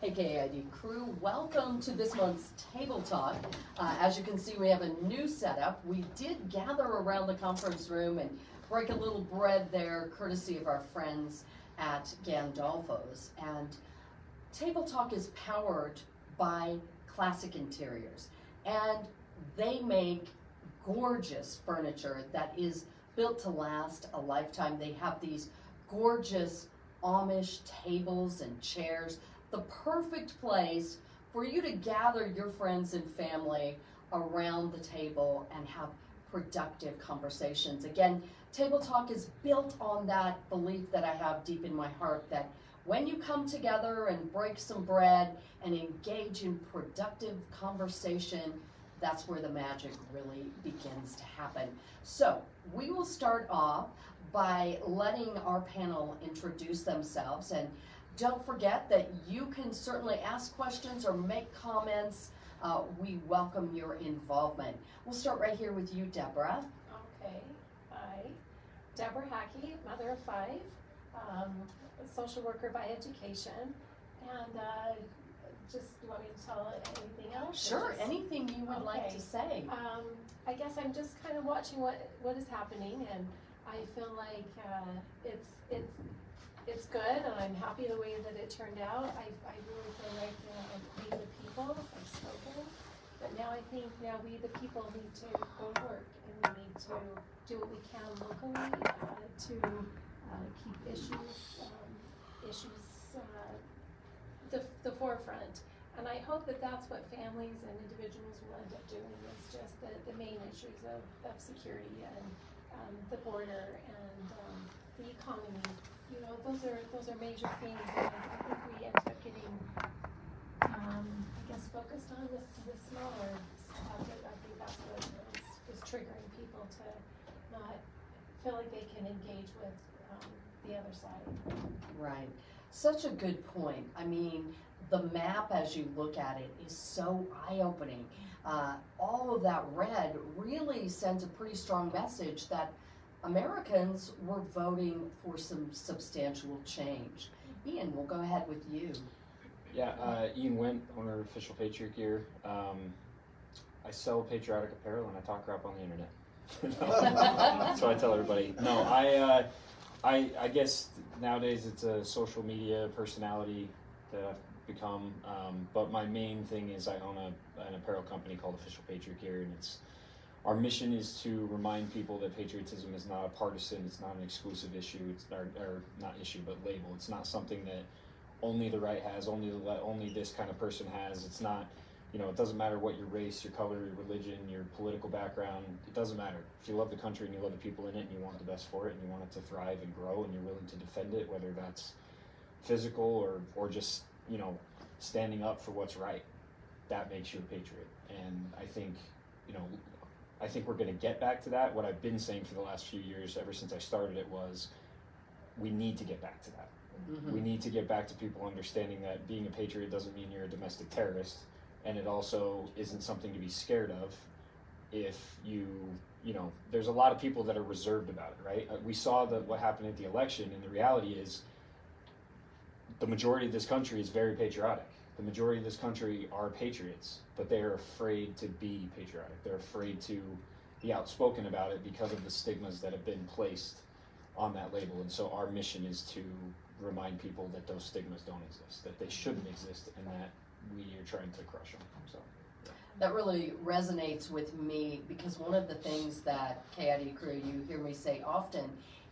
Hey KID crew, welcome to this month's Table Talk. As you can see, we have a new setup. We did gather around the conference room and break a little bread there, courtesy of our friends at Gandolfo's. And Table Talk is powered by Classic Interiors. And they make gorgeous furniture that is built to last a lifetime. They have these gorgeous Amish tables and chairs, the perfect place for you to gather your friends and family around the table and have productive conversations. Again, Table Talk is built on that belief that I have deep in my heart that when you come together and break some bread and engage in productive conversation, that's where the magic really begins to happen. So we will start off by letting our panel introduce themselves, and don't forget that you can certainly ask questions or make comments. We welcome your involvement. We'll start right here with you, Debra. Okay, hi. Debra Haacke, mother of 5, a social worker by education, and just do you want me to tell anything else? Sure, anything you would like to say. I guess I'm just kind of watching what is happening, and I feel like it's good, and I'm happy the way that it turned out. I really feel like we the people have spoken, but now I think we the people need to go to work, and we need to do what we can locally to keep issues the forefront. And I hope that that's what families and individuals will end up doing, is just the main issues of security and the border and the economy. You know, those are major things, and I think we end up getting, I guess, focused on the smaller stuff. I think that's what is triggering people to not feel like they can engage with the other side. Right. Such a good point. I mean, the map, as you look at it, is so eye-opening. All of that red really sends a pretty strong message that Americans were voting for some substantial change. Ian, we'll go ahead with you. Yeah, Ian Wendt, owner of official Patriot Gear. I sell patriotic apparel and I talk crap on the internet. So I tell everybody. No, I guess nowadays it's a social media personality that I've become. But my main thing is I own an apparel company called Official Patriot Gear, and our mission is to remind people that patriotism is not a partisan, it's not an exclusive issue, it's or not issue, but label. It's not something that only the right has, only this kind of person has. It's not, it doesn't matter what your race, your color, your religion, your political background. It doesn't matter. If you love the country and you love the people in it and you want the best for it and you want it to thrive and grow and you're willing to defend it, whether that's physical or just, standing up for what's right, that makes you a patriot. And I think, we're going to get back to that. What I've been saying for the last few years, ever since I started it, was we need to get back to that. Mm-hmm. We need to get back to people understanding that being a patriot doesn't mean you're a domestic terrorist, and it also isn't something to be scared of if there's a lot of people that are reserved about it, right? We saw what happened at the election, and the reality is the majority of this country is very patriotic. The majority of this country are patriots, but they are afraid to be patriotic. They're afraid to be outspoken about it because of the stigmas that have been placed on that label. And so our mission is to remind people that those stigmas don't exist, that they shouldn't exist, and that we are trying to crush them. So that really resonates with me, because one of the things that KID crew, you hear me say often,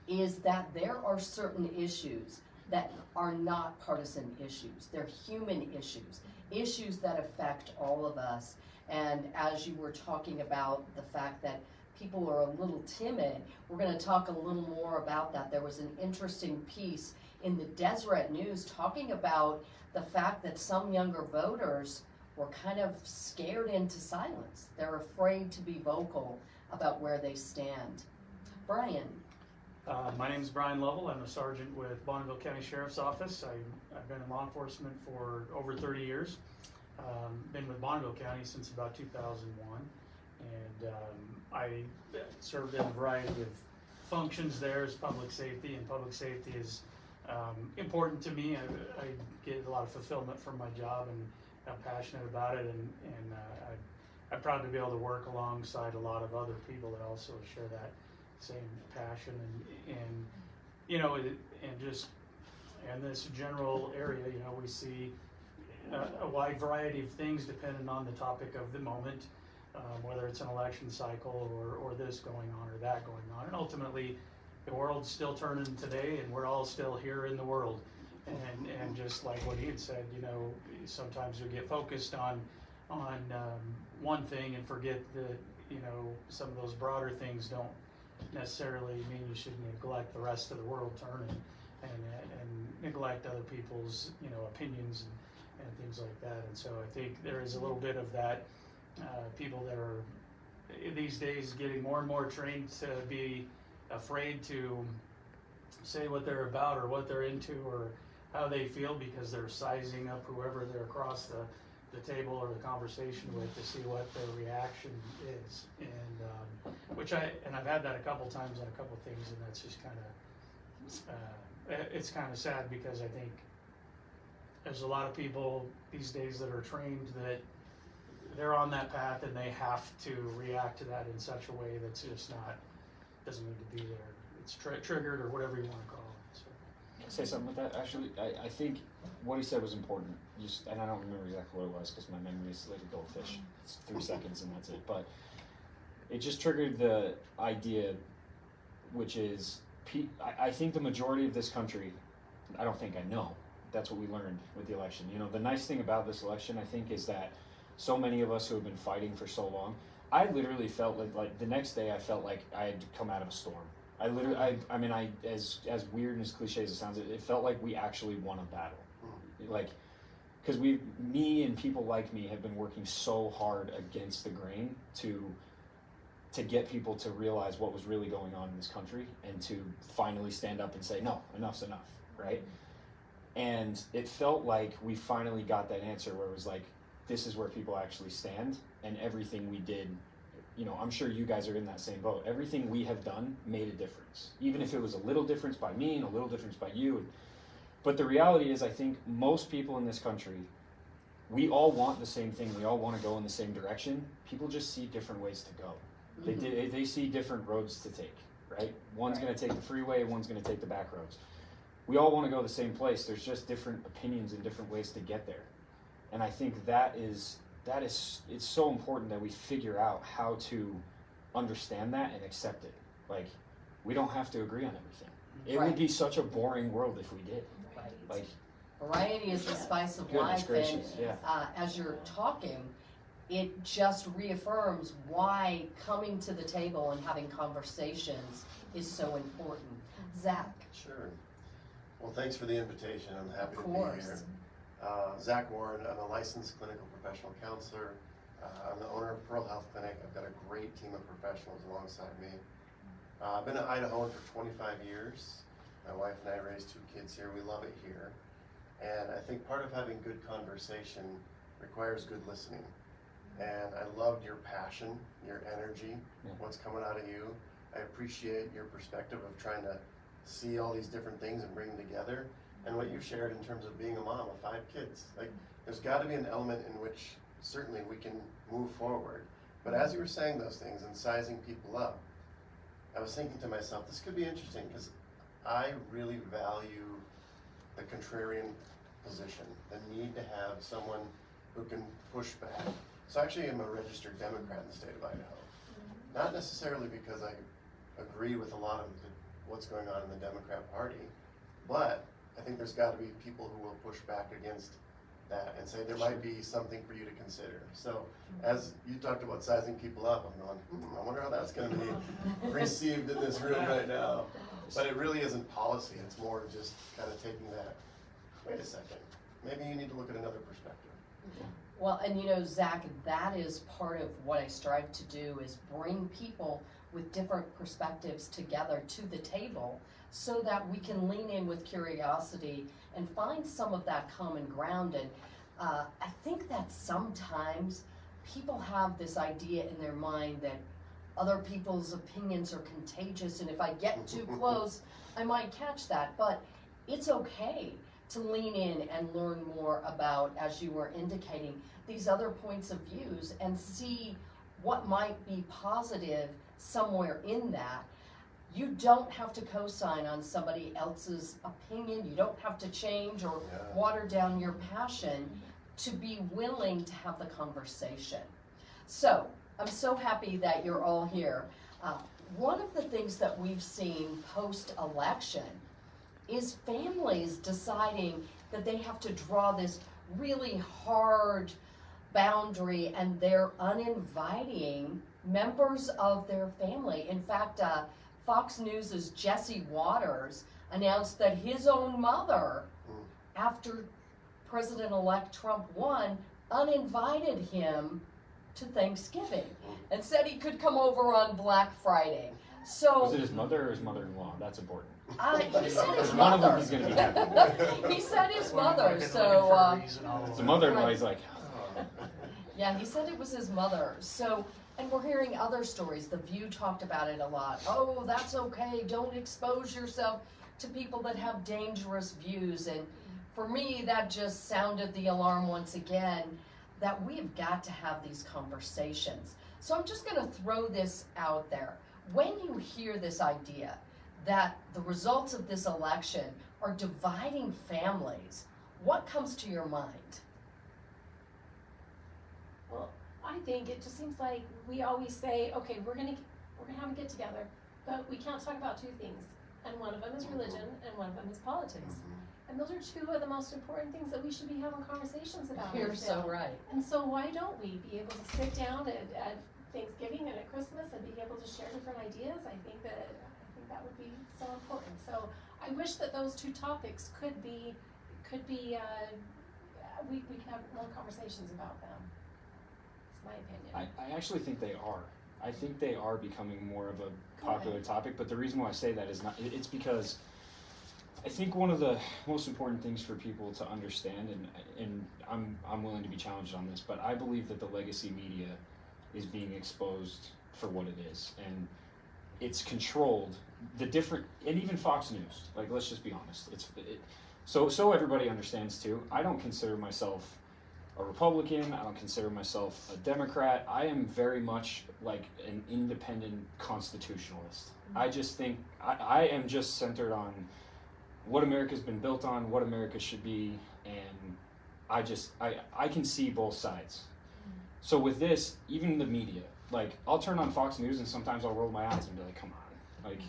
is that there are certain issues that are not partisan issues. They're human issues that affect all of us. And as you were talking about the fact that people are a little timid, we're going to talk a little more about that. There was an interesting piece in the Deseret News talking about the fact that some younger voters were kind of scared into silence. They're afraid to be vocal about where they stand. Bryan. My name is Bryan Lovell. I'm a sergeant with Bonneville County Sheriff's Office. I've been in law enforcement for over 30 years. Been with Bonneville County since about 2001. And I served in a variety of functions there as public safety, and public safety is important to me. I get a lot of fulfillment from my job, and I'm passionate about it, and I'm proud to be able to work alongside a lot of other people that also share that same passion, and you know, and just in this general area, you know, we see a wide variety of things depending on the topic of the moment, whether it's an election cycle or this going on or that going on, and ultimately the world's still turning today, and we're all still here in the world, and just like what Ian said, you know, sometimes we get focused on one thing and forget that, you know, some of those broader things don't necessarily mean you should neglect the rest of the world turning and neglect other people's, you know, opinions and things like that. And so I think there is a little bit of that, people that are these days getting more and more trained to be afraid to say what they're about or what they're into or how they feel, because they're sizing up whoever they're across the table or the conversation with to see what their reaction is, and I've had that a couple times on a couple things, and that's just kind of it's kind of sad, because I think there's a lot of people these days that are trained that they're on that path and they have to react to that in such a way that's just not, doesn't need to be there. It's triggered or whatever you want to call it. So. Can I say something with that? Actually, I think what he said was important. And I don't remember exactly what it was because my memory is like a goldfish. It's 3 seconds and that's it. But it just triggered the idea, which is, I think the majority of this country, I don't think, I know, that's what we learned with the election. You know, the nice thing about this election, I think, is that so many of us who have been fighting for so long, I literally felt like the next day I felt like I had come out of a storm. I mean, as weird and as cliche as it sounds, it felt like we actually won a battle. Like, because me and people like me have been working so hard against the grain to get people to realize what was really going on in this country and to finally stand up and say, no, enough's enough, right? And it felt like we finally got that answer where it was like, this is where people actually stand, and everything we did, you know, I'm sure you guys are in that same boat. Everything we have done made a difference, even if it was a little difference by me and a little difference by you. But the reality is, I think most people in this country, we all want the same thing. We all want to go in the same direction. People just see different ways to go. Mm-hmm. They see different roads to take, right? One's going to take the freeway, one's going to take the back roads. We all want to go the same place. There's just different opinions and different ways to get there. And I think it's so important that we figure out how to understand that and accept it. Like, we don't have to agree on everything. It would be such a boring world if we did. Like, variety is the spice of goodness life, gracious, and yeah. As you're talking, it just reaffirms why coming to the table and having conversations is so important. Zach. Sure. Well, thanks for the invitation. I'm happy to be here. Zak Warren, I'm a licensed clinical professional counselor. I'm the owner of Pearl Health Clinic. I've got a great team of professionals alongside me. I've been an Idahoan for 25 years. My wife and I raised 2 kids here. We love it here. And I think part of having good conversation requires good listening. And I loved your passion, your energy, what's coming out of you. I appreciate your perspective of trying to see all these different things and bring them together. And what you shared in terms of being a mom of 5 kids. Like, there's got to be an element in which certainly we can move forward. But as you were saying those things and sizing people up, I was thinking to myself, this could be interesting because I really value the contrarian position, the need to have someone who can push back. So actually I'm a registered Democrat in the state of Idaho. Not necessarily because I agree with a lot of what's going on in the Democrat Party, but I think there's got to be people who will push back against that and say there might be something for you to consider. So as you talked about sizing people up, I'm going, I wonder how that's going to be received in this room right now. But it really isn't policy. It's more just kind of taking that, wait a second, maybe you need to look at another perspective. Well, and you know, Zach, that is part of what I strive to do, is bring people with different perspectives together to the table so that we can lean in with curiosity and find some of that common ground. And I think that sometimes people have this idea in their mind that other people's opinions are contagious, and if I get too close, I might catch that. But it's okay to lean in and learn more about, as you were indicating, these other points of views and see what might be positive somewhere in that. You don't have to co-sign on somebody else's opinion. You don't have to change or water down your passion to be willing to have the conversation. So, I'm so happy that you're all here. One of the things that we've seen post-election is families deciding that they have to draw this really hard boundary, and they're uninviting members of their family. In fact, Fox News' Jesse Waters announced that his own mother, after President-elect Trump won, uninvited him to Thanksgiving and said he could come over on Black Friday. So Was it his mother or his mother-in-law? That's important. He said his One of them mother. he's going to be happy. He said his Well, mother. looking So for a reason all The along. mother-in-law, he's like, yeah, he said it was his mother. So, and we're hearing other stories. The View talked about it a lot. Oh, that's okay. Don't expose yourself to people that have dangerous views. And for me, that just sounded the alarm once again, that we've got to have these conversations. So I'm just going to throw this out there. When you hear this idea that the results of this election are dividing families, what comes to your mind? Well, I think it just seems like we always say, okay, we're gonna have a get together, but we can't talk about two things. And one of them is religion and one of them is politics. And those are two of the most important things that we should be having conversations about. You're so right. And so why don't we be able to sit down at Thanksgiving and at Christmas and be able to share different ideas? I think that would be so important. So I wish that those two topics could be we could have more conversations about them. It's my opinion. I actually think they are. I think they are becoming more of a popular topic, but the reason why I say that is it's because I think one of the most important things for people to understand, and I'm willing to be challenged on this, but I believe that the legacy media is being exposed for what it is, and it's controlled. And even Fox News, like, let's just be honest, so everybody understands too. I don't consider myself a Republican. I don't consider myself a Democrat. I am very much like an independent constitutionalist. I just think I am just centered on what America's been built on, what America should be, and I can see both sides. So with this, even the media, like, I'll turn on Fox News and sometimes I'll roll my eyes and be like, come on. Like,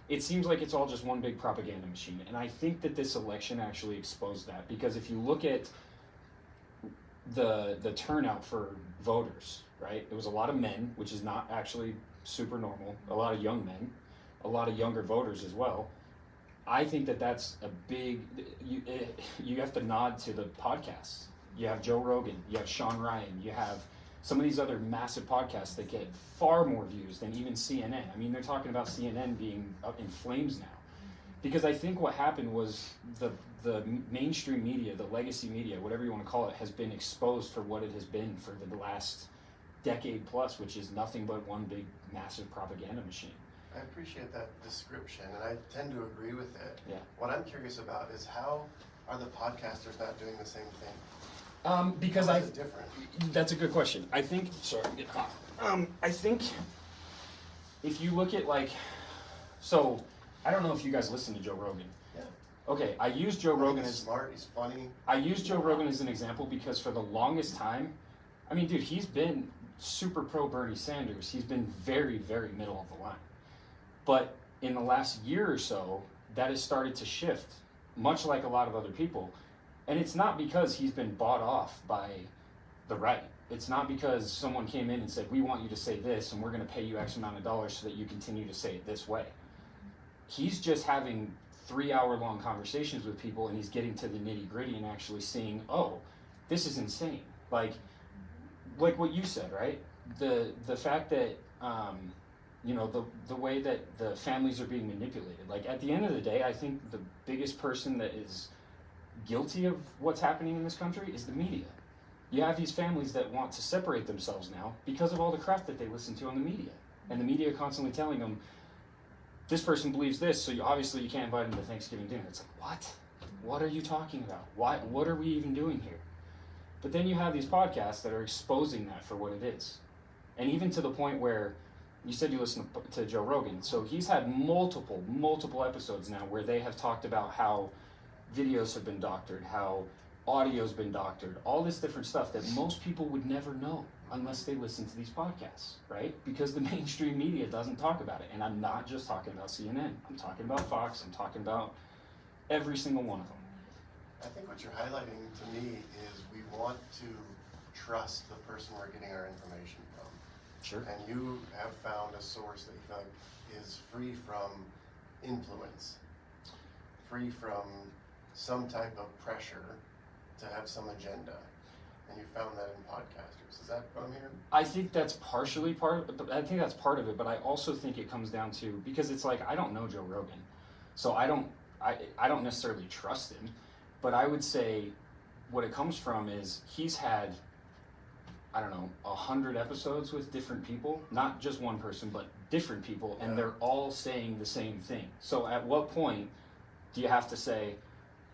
it seems like it's all just one big propaganda machine. And I think that this election actually exposed that, because if you look at the turnout for voters, right? It was a lot of men, which is not actually super normal, a lot of young men, a lot of younger voters as well. I think that that's a big, you have to nod to the podcasts. You have Joe Rogan, you have Sean Ryan, you have some of these other massive podcasts that get far more views than even CNN. I mean, they're talking about CNN being up in flames now. Because I think what happened was the mainstream media, the legacy media, whatever you want to call it, has been exposed for what it has been for the last decade plus, which is nothing but one big massive propaganda machine. I appreciate that description, and I tend to agree with it. Yeah. What I'm curious about is, how are the podcasters not doing the same thing? Because How is it different? That's a good question. I think, sorry, get hot. I think if you look at, like, so I don't know if you guys listen to Joe Rogan. Yeah. Okay, I use Joe Rogan He's as smart, he's funny. I use Joe Rogan as an example because for the longest time, I mean, dude, he's been super pro Bernie Sanders. He's been very, very middle of the line. But in the last year or so, that has started to shift, much like a lot of other people. And it's not because he's been bought off by the right. It's not because someone came in and said, we want you to say this and we're going to pay you X amount of dollars so that you continue to say it this way. He's just having 3-hour-long conversations with people, and he's getting to the nitty-gritty and actually seeing, oh, this is insane. Like what you said, right? The fact that you know, the way that the families are being manipulated. Like, at the end of the day, I think the biggest person that is guilty of what's happening in this country is the media. You have these families that want to separate themselves now because of all the crap that they listen to on the media. And the media constantly telling them, this person believes this, so obviously you can't invite them to Thanksgiving dinner. It's like, what? What are you talking about? Why? What are we even doing here? But then you have these podcasts that are exposing that for what it is. And even to the point where, you said you listen to Joe Rogan, so he's had multiple episodes now where they have talked about how videos have been doctored, how audio's been doctored, all this different stuff that most people would never know unless they listen to these podcasts, right? Because the mainstream media doesn't talk about it. And I'm not just talking about CNN. I'm talking about Fox. I'm talking about every single one of them. I think what you're highlighting to me is we want to trust the person we're getting our information from. Sure. And you have found a source that you feel like is free from influence, free from some type of pressure to have some agenda. And you found that in podcasters. Is that what I'm hearing? I think that's partially part of it, I think that's part of it, but I also think it comes down to, because it's like, I don't know Joe Rogan, so I don't necessarily trust him, but I would say what it comes from is he's had, I don't know, 100 episodes with different people, not just one person, but different people, and they're all saying the same thing. So at what point do you have to say,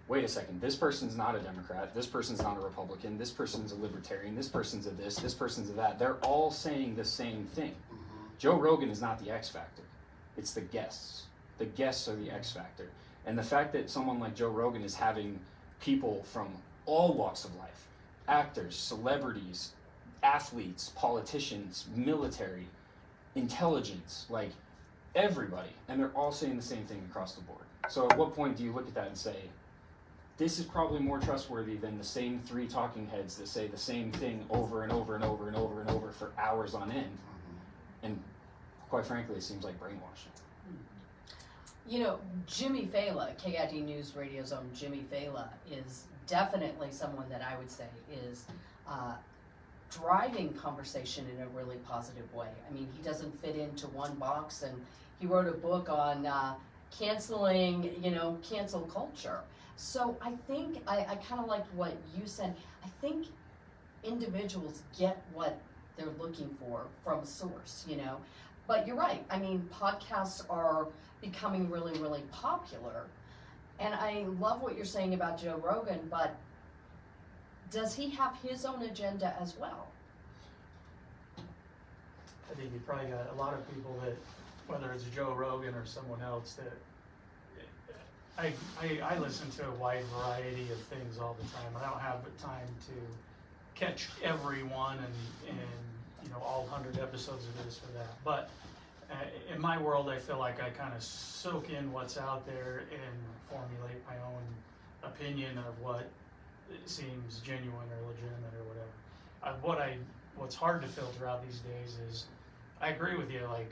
wait a second, this person's not a Democrat, this person's not a Republican, this person's a libertarian, this person's a this person's a that. They're all saying the same thing. Mm-hmm. Joe Rogan is not the X factor. It's the guests. The guests are the X factor. And the fact that someone like Joe Rogan is having people from all walks of life, actors, celebrities, athletes, politicians, military, intelligence, like everybody, and they're all saying the same thing across the board. So at what point do you look at that and say, this is probably more trustworthy than the same 3 talking heads that say the same thing over and over and over and over and over for hours on end? And quite frankly, it seems like brainwashing. You know, Jimmy Fallon, KID News Radio's own Jimmy Fallon, is definitely someone that I would say is driving conversation in a really positive way. I mean, he doesn't fit into one box, and he wrote a book on canceling, cancel culture. So I think, I kind of liked what you said. I think individuals get what they're looking for from a source, But you're right. I mean, podcasts are becoming really, really popular. And I love what you're saying about Joe Rogan, but does he have his own agenda as well? I think you probably got a lot of people that, whether it's Joe Rogan or someone else, that I listen to a wide variety of things all the time. I don't have the time to catch everyone and all 100 episodes of this or that. But in my world, I feel like I kind of soak in what's out there and formulate my own opinion of what seems genuine or legitimate or whatever. What's hard to filter out these days is, I agree with you, like,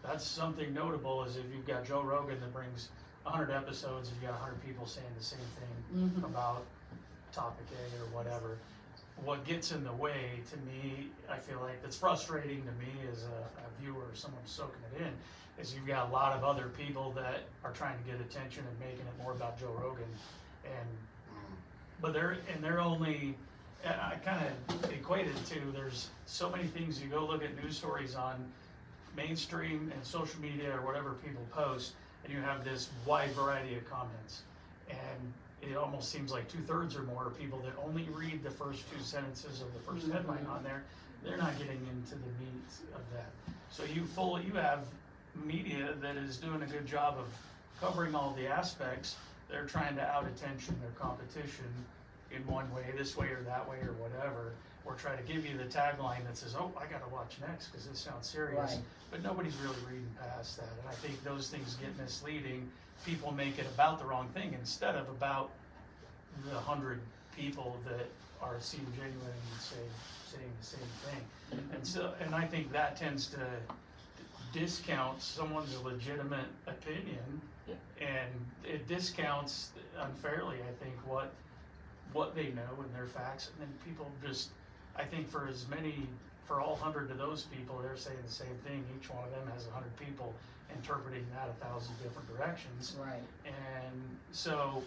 that's something notable is if you've got Joe Rogan that brings 100 episodes and you got 100 people saying the same thing about topic A or whatever. What gets in the way to me, I feel like that's frustrating to me as a viewer, someone soaking it in, is you've got a lot of other people that are trying to get attention and making it more about Joe Rogan, but they're only, I kind of equate it to, there's so many things, you go look at news stories on mainstream and social media or whatever people post, and you have this wide variety of comments, and it almost seems like 2/3 or more are people that only read the first 2 sentences of the first headline on there. They're not getting into the meat of that. So you have media that is doing a good job of covering all the aspects. They're trying to out attention their competition in one way, this way or that way or whatever, or try to give you the tagline that says, oh, I gotta watch next because this sounds serious. Right. But nobody's really reading past that. And I think those things get misleading. People make it about the wrong thing instead of about the 100 people that are seem genuine and saying the same thing. And I think that tends to discount someone's legitimate opinion, and it discounts unfairly, I think, what they know and their facts, and then people just, I think for all 100 of those people, they're saying the same thing. Each one of them has 100 people interpreting that 1,000 different directions. Right. And so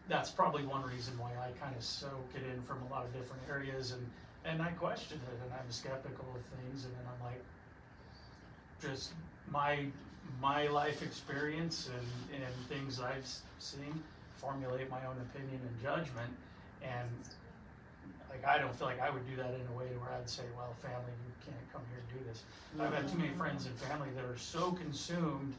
that's probably one reason why I kind of soak it in from a lot of different areas, and I question it, and I'm skeptical of things, and then I'm like, just my life experience and things I've seen, formulate my own opinion and judgment, and like I don't feel like I would do that in a way where I'd say, well, family, you can't come here and do this. I've had too many friends and family that are so consumed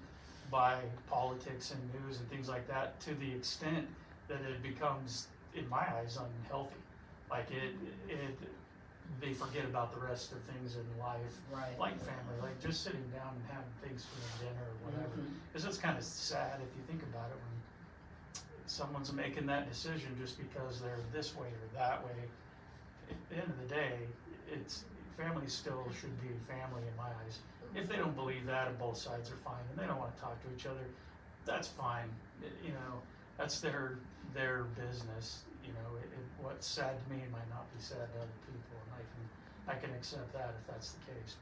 by politics and news and things like that to the extent that it becomes, in my eyes, unhealthy. Like they forget about the rest of things in life, Right. like family, like just sitting down and having Thanksgiving dinner or whatever. Because it's kind of sad if you think about it when someone's making that decision just because they're this way or that way. At the end of the day, family still should be family in my eyes. If they don't believe that and both sides are fine and they don't want to talk to each other, that's fine. That's their business. What's sad to me might not be sad to other people, and I can accept that if that's the case.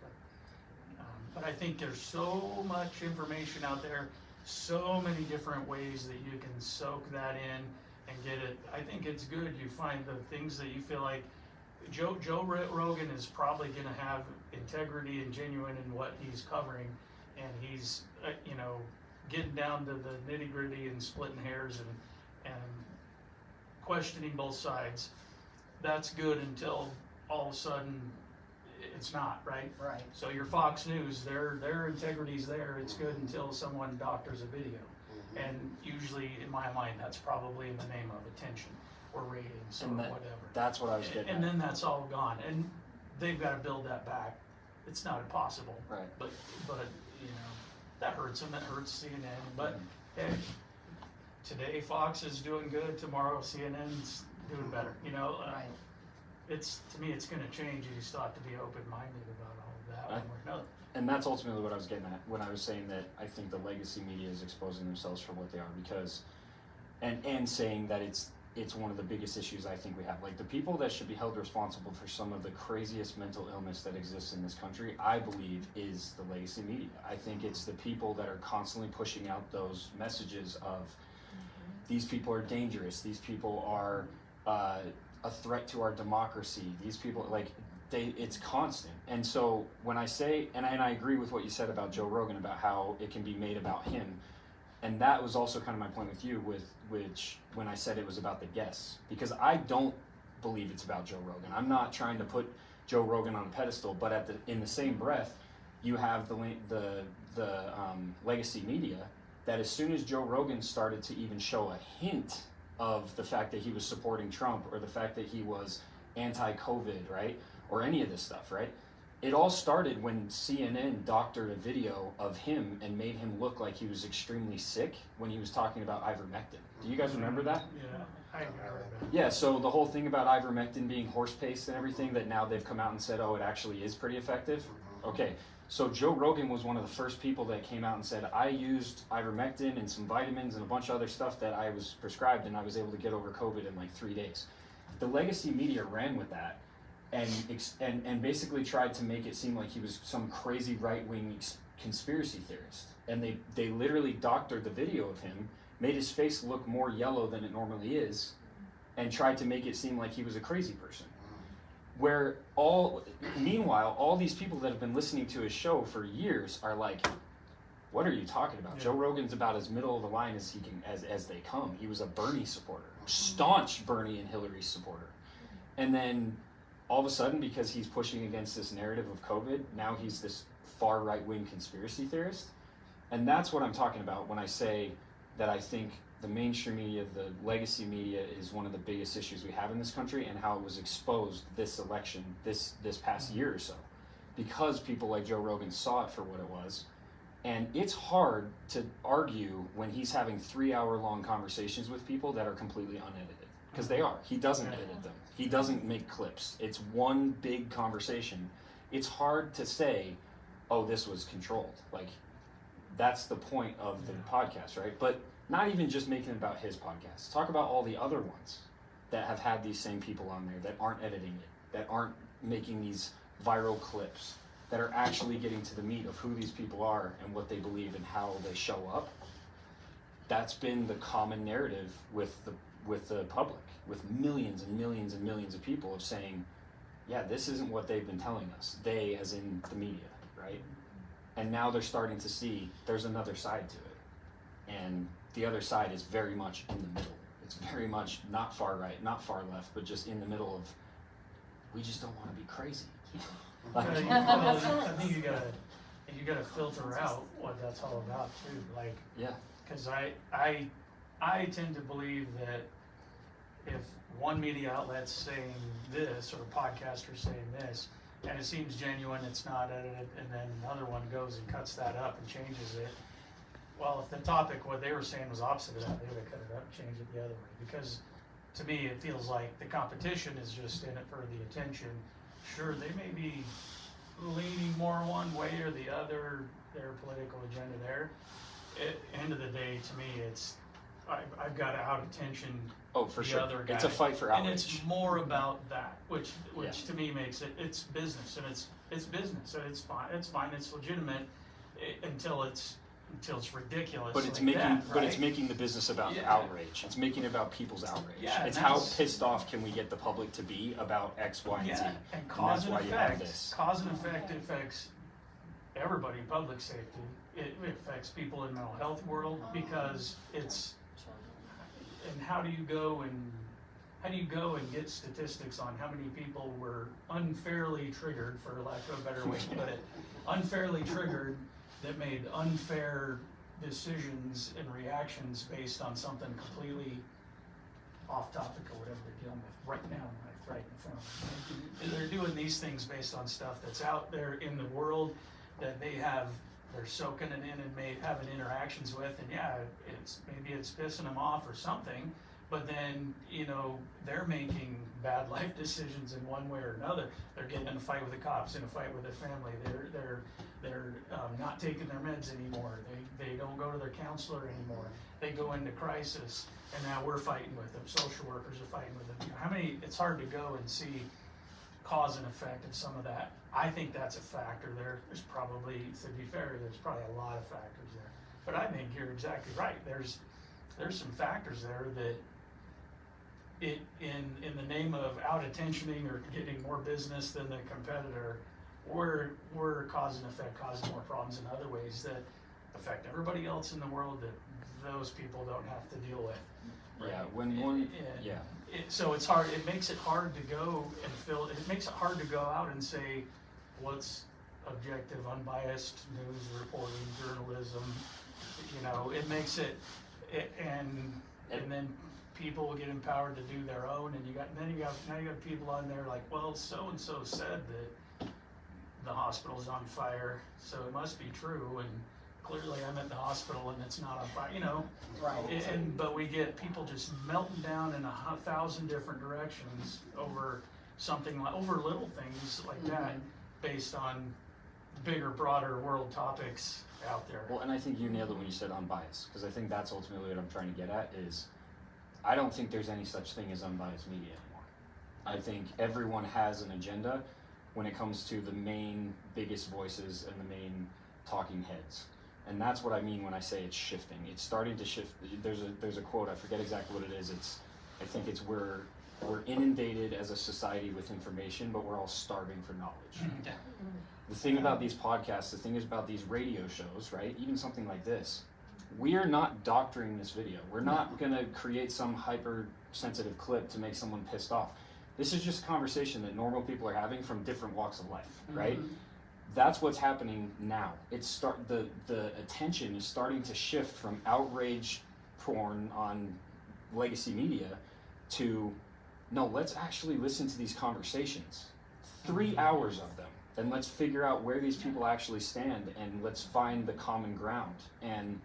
But I think there's so much information out there, so many different ways that you can soak that in and get it. I think it's good you find the things that you feel like Joe Rogan is probably going to have integrity and genuine in what he's covering, and he's getting down to the nitty gritty and splitting hairs and questioning both sides. That's good until all of a sudden it's not, right? Right. So your Fox News, their integrity's there. It's good until someone doctors a video, and usually in my mind that's probably in the name of attention or ratings or whatever. That's what I was getting And at. then that's all gone, and they've got to build that back. It's not impossible, Right. but that hurts them. That hurts CNN. But hey, today Fox is doing good. Tomorrow CNN's doing better. Right. To me, it's going to change. You just ought to be open-minded about all of that one way or another. And that's ultimately what I was getting at when I was saying that I think the legacy media is exposing themselves for what they are, because, and saying that it's one of the biggest issues I think we have. Like, the people that should be held responsible for some of the craziest mental illness that exists in this country, I believe, is the legacy media. I think it's the people that are constantly pushing out those messages of these people are dangerous, these people are a threat to our democracy, these people, it's constant. And so when I say, and I agree with what you said about Joe Rogan, about how it can be made about him, and that was also kind of my point with you, when I said it was about the guests, because I don't believe it's about Joe Rogan. I'm not trying to put Joe Rogan on a pedestal, but in the same breath, you have the legacy media that as soon as Joe Rogan started to even show a hint of the fact that he was supporting Trump, or the fact that he was anti-COVID, right, or any of this stuff, right? It all started when CNN doctored a video of him and made him look like he was extremely sick when he was talking about ivermectin. Do you guys remember that? Yeah, I remember that. Yeah, so the whole thing about ivermectin being horse paste and everything, that now they've come out and said, oh, it actually is pretty effective. Okay, so Joe Rogan was one of the first people that came out and said, I used ivermectin and some vitamins and a bunch of other stuff that I was prescribed, and I was able to get over COVID in like 3 days. The legacy media ran with that and basically tried to make it seem like he was some crazy right-wing conspiracy theorist. And they literally doctored the video of him, made his face look more yellow than it normally is, and tried to make it seem like he was a crazy person. Meanwhile, all these people that have been listening to his show for years are like, what are you talking about? Yeah. Joe Rogan's about as middle of the line as he can, as they come. He was a Bernie supporter, staunch Bernie and Hillary supporter. And then all of a sudden, because he's pushing against this narrative of COVID, now he's this far right-wing conspiracy theorist. And that's what I'm talking about when I say that I think the mainstream media, the legacy media, is one of the biggest issues we have in this country, and how it was exposed this election, this past year or so, because people like Joe Rogan saw it for what it was. And it's hard to argue when he's having 3-hour-long conversations with people that are completely unedited, because they are. He doesn't edit them. He doesn't make clips. It's one big conversation. It's hard to say, oh, this was controlled. Like, that's the point of the podcast, right? But not even just making it about his podcast. Talk about all the other ones that have had these same people on there that aren't editing it, that aren't making these viral clips, that are actually getting to the meat of who these people are and what they believe and how they show up. That's been the common narrative with the public, with millions and millions and millions of people, of saying, yeah, this isn't what they've been telling us. They, as in the media, right? And now they're starting to see there's another side to it. And the other side is very much in the middle. It's very much not far right, not far left, but just in the middle of, we just don't want to be crazy. I think you gotta filter out what that's all about too. Like, Yeah. because I tend to believe that if one media outlet's saying this, or a podcaster saying this, and it seems genuine, it's not edited, and then another one goes and cuts that up and changes it. Well, if the topic, what they were saying was opposite of that, they would have cut it up and changed it the other way. Because to me, it feels like the competition is just in it for the attention. Sure, they may be leaning more one way or the other, their political agenda there. End of the day, to me, it's, I've got to out attention Oh, for the sure. other guy. It's a fight for outrage. And it's more about that, which Yeah. to me makes it, it's business, and it's business, and it's fine, it's legitimate, until it's ridiculous. But it's like making, that, but it's right? making the business about Yeah. outrage. It's making it about people's outrage. Yeah, It's and how that's- pissed off can we get the public to be about X, Y, and Z. Yeah, and cause and that's why you have effect. this. Cause and effect affects everybody, public safety. It affects people in mental health world, because it's, and how do you go and get statistics on how many people were unfairly triggered, for lack of a better way to put it, unfairly triggered, that made unfair decisions and reactions based on something completely off topic or whatever they're dealing with right now, right in front of them. And they're doing these things based on stuff that's out there in the world that they're soaking it in and having interactions with, and yeah, maybe it's pissing them off or something, but then, they're making bad life decisions in one way or another. They're getting in a fight with the cops, in a fight with their family, they're not taking their meds anymore, they don't go to their counselor anymore, they go into crisis, and now we're fighting with them, social workers are fighting with them. It's hard to go and see cause and effect of some of that. I think that's a factor there. There's probably, to be fair, there's probably a lot of factors there. But I think you're exactly right. There's some factors there that in the name of out attentioning or getting more business than the competitor, we're cause and effect, causing more problems in other ways that affect everybody else in the world that those people don't have to deal with. Yeah, when one, yeah. So it's hard, it makes it hard to go and it makes it hard to go out and say what's objective, unbiased news reporting, journalism, it makes it, and then people will get empowered to do their own, and now you got people on there like, well, so-and-so said that the hospital's on fire, so it must be true, and clearly I'm at the hospital and it's not on fire, Right. But we get people just melting down in 1,000 different directions over over little things like that, based on bigger, broader world topics out there. Well, and I think you nailed it when you said unbiased, because I think that's ultimately what I'm trying to get at is, I don't think there's any such thing as unbiased media anymore. I think everyone has an agenda when it comes to the main, biggest voices and the main talking heads. And that's what I mean when I say it's shifting. It's starting to shift. There's a quote, I forget exactly what it is. I think it's we're inundated as a society with information, but we're all starving for knowledge. Yeah. The thing about these podcasts, the thing is about these radio shows, right? Even something like this, we are not doctoring this video. We're not gonna create some hypersensitive clip to make someone pissed off. This is just a conversation that normal people are having from different walks of life, right? That's what's happening now. The attention is starting to shift from outrage porn on legacy media to, no, let's actually listen to these conversations. 3 hours of them. And let's figure out where these people actually stand, and let's find the common ground. And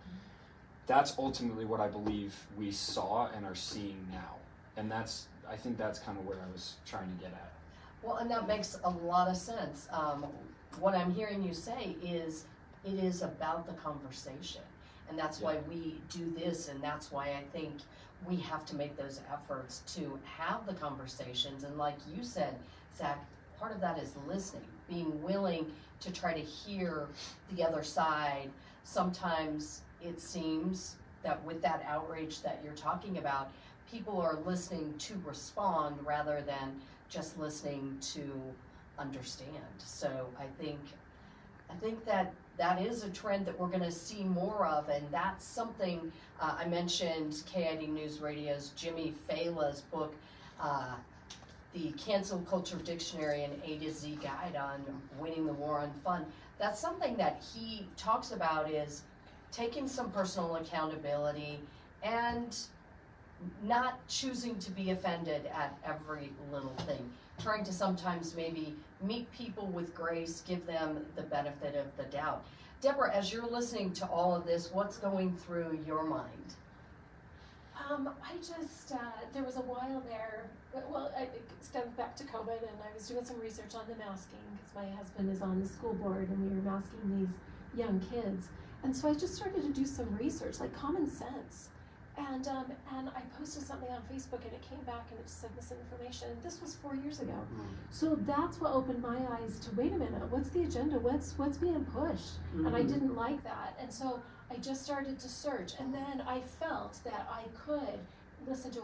that's ultimately what I believe we saw and are seeing now. And I think that's kind of where I was trying to get at. Well, and that makes a lot of sense. What I'm hearing you say is it is about the conversation. And that's why we do this, and that's why I think we have to make those efforts to have the conversations. And like you said, Zach, part of that is listening, being willing to try to hear the other side. Sometimes it seems that with that outrage that you're talking about, people are listening to respond rather than just listening to understand. So I think that that is a trend that we're gonna see more of, and that's something, I mentioned KID News Radio's Jimmy Fala's book, the Cancel Culture Dictionary, an A to Z guide on winning the war on fun. That's something that he talks about, is taking some personal accountability and not choosing to be offended at every little thing. Trying to sometimes maybe meet people with grace, give them the benefit of the doubt. Debra, as you're listening to all of this, what's going through your mind? I just, there was a while there, well, I stepped back to COVID, and I was doing some research on the masking, because my husband is on the school board, and we were masking these young kids. And so I just started to do some research, like common sense. And I posted something on Facebook, and it came back and it said misinformation. This was 4 years ago. So that's what opened my eyes to, wait a minute, what's the agenda? What's being pushed? And I didn't like that. And so I just started to search, and then I felt that I could listen to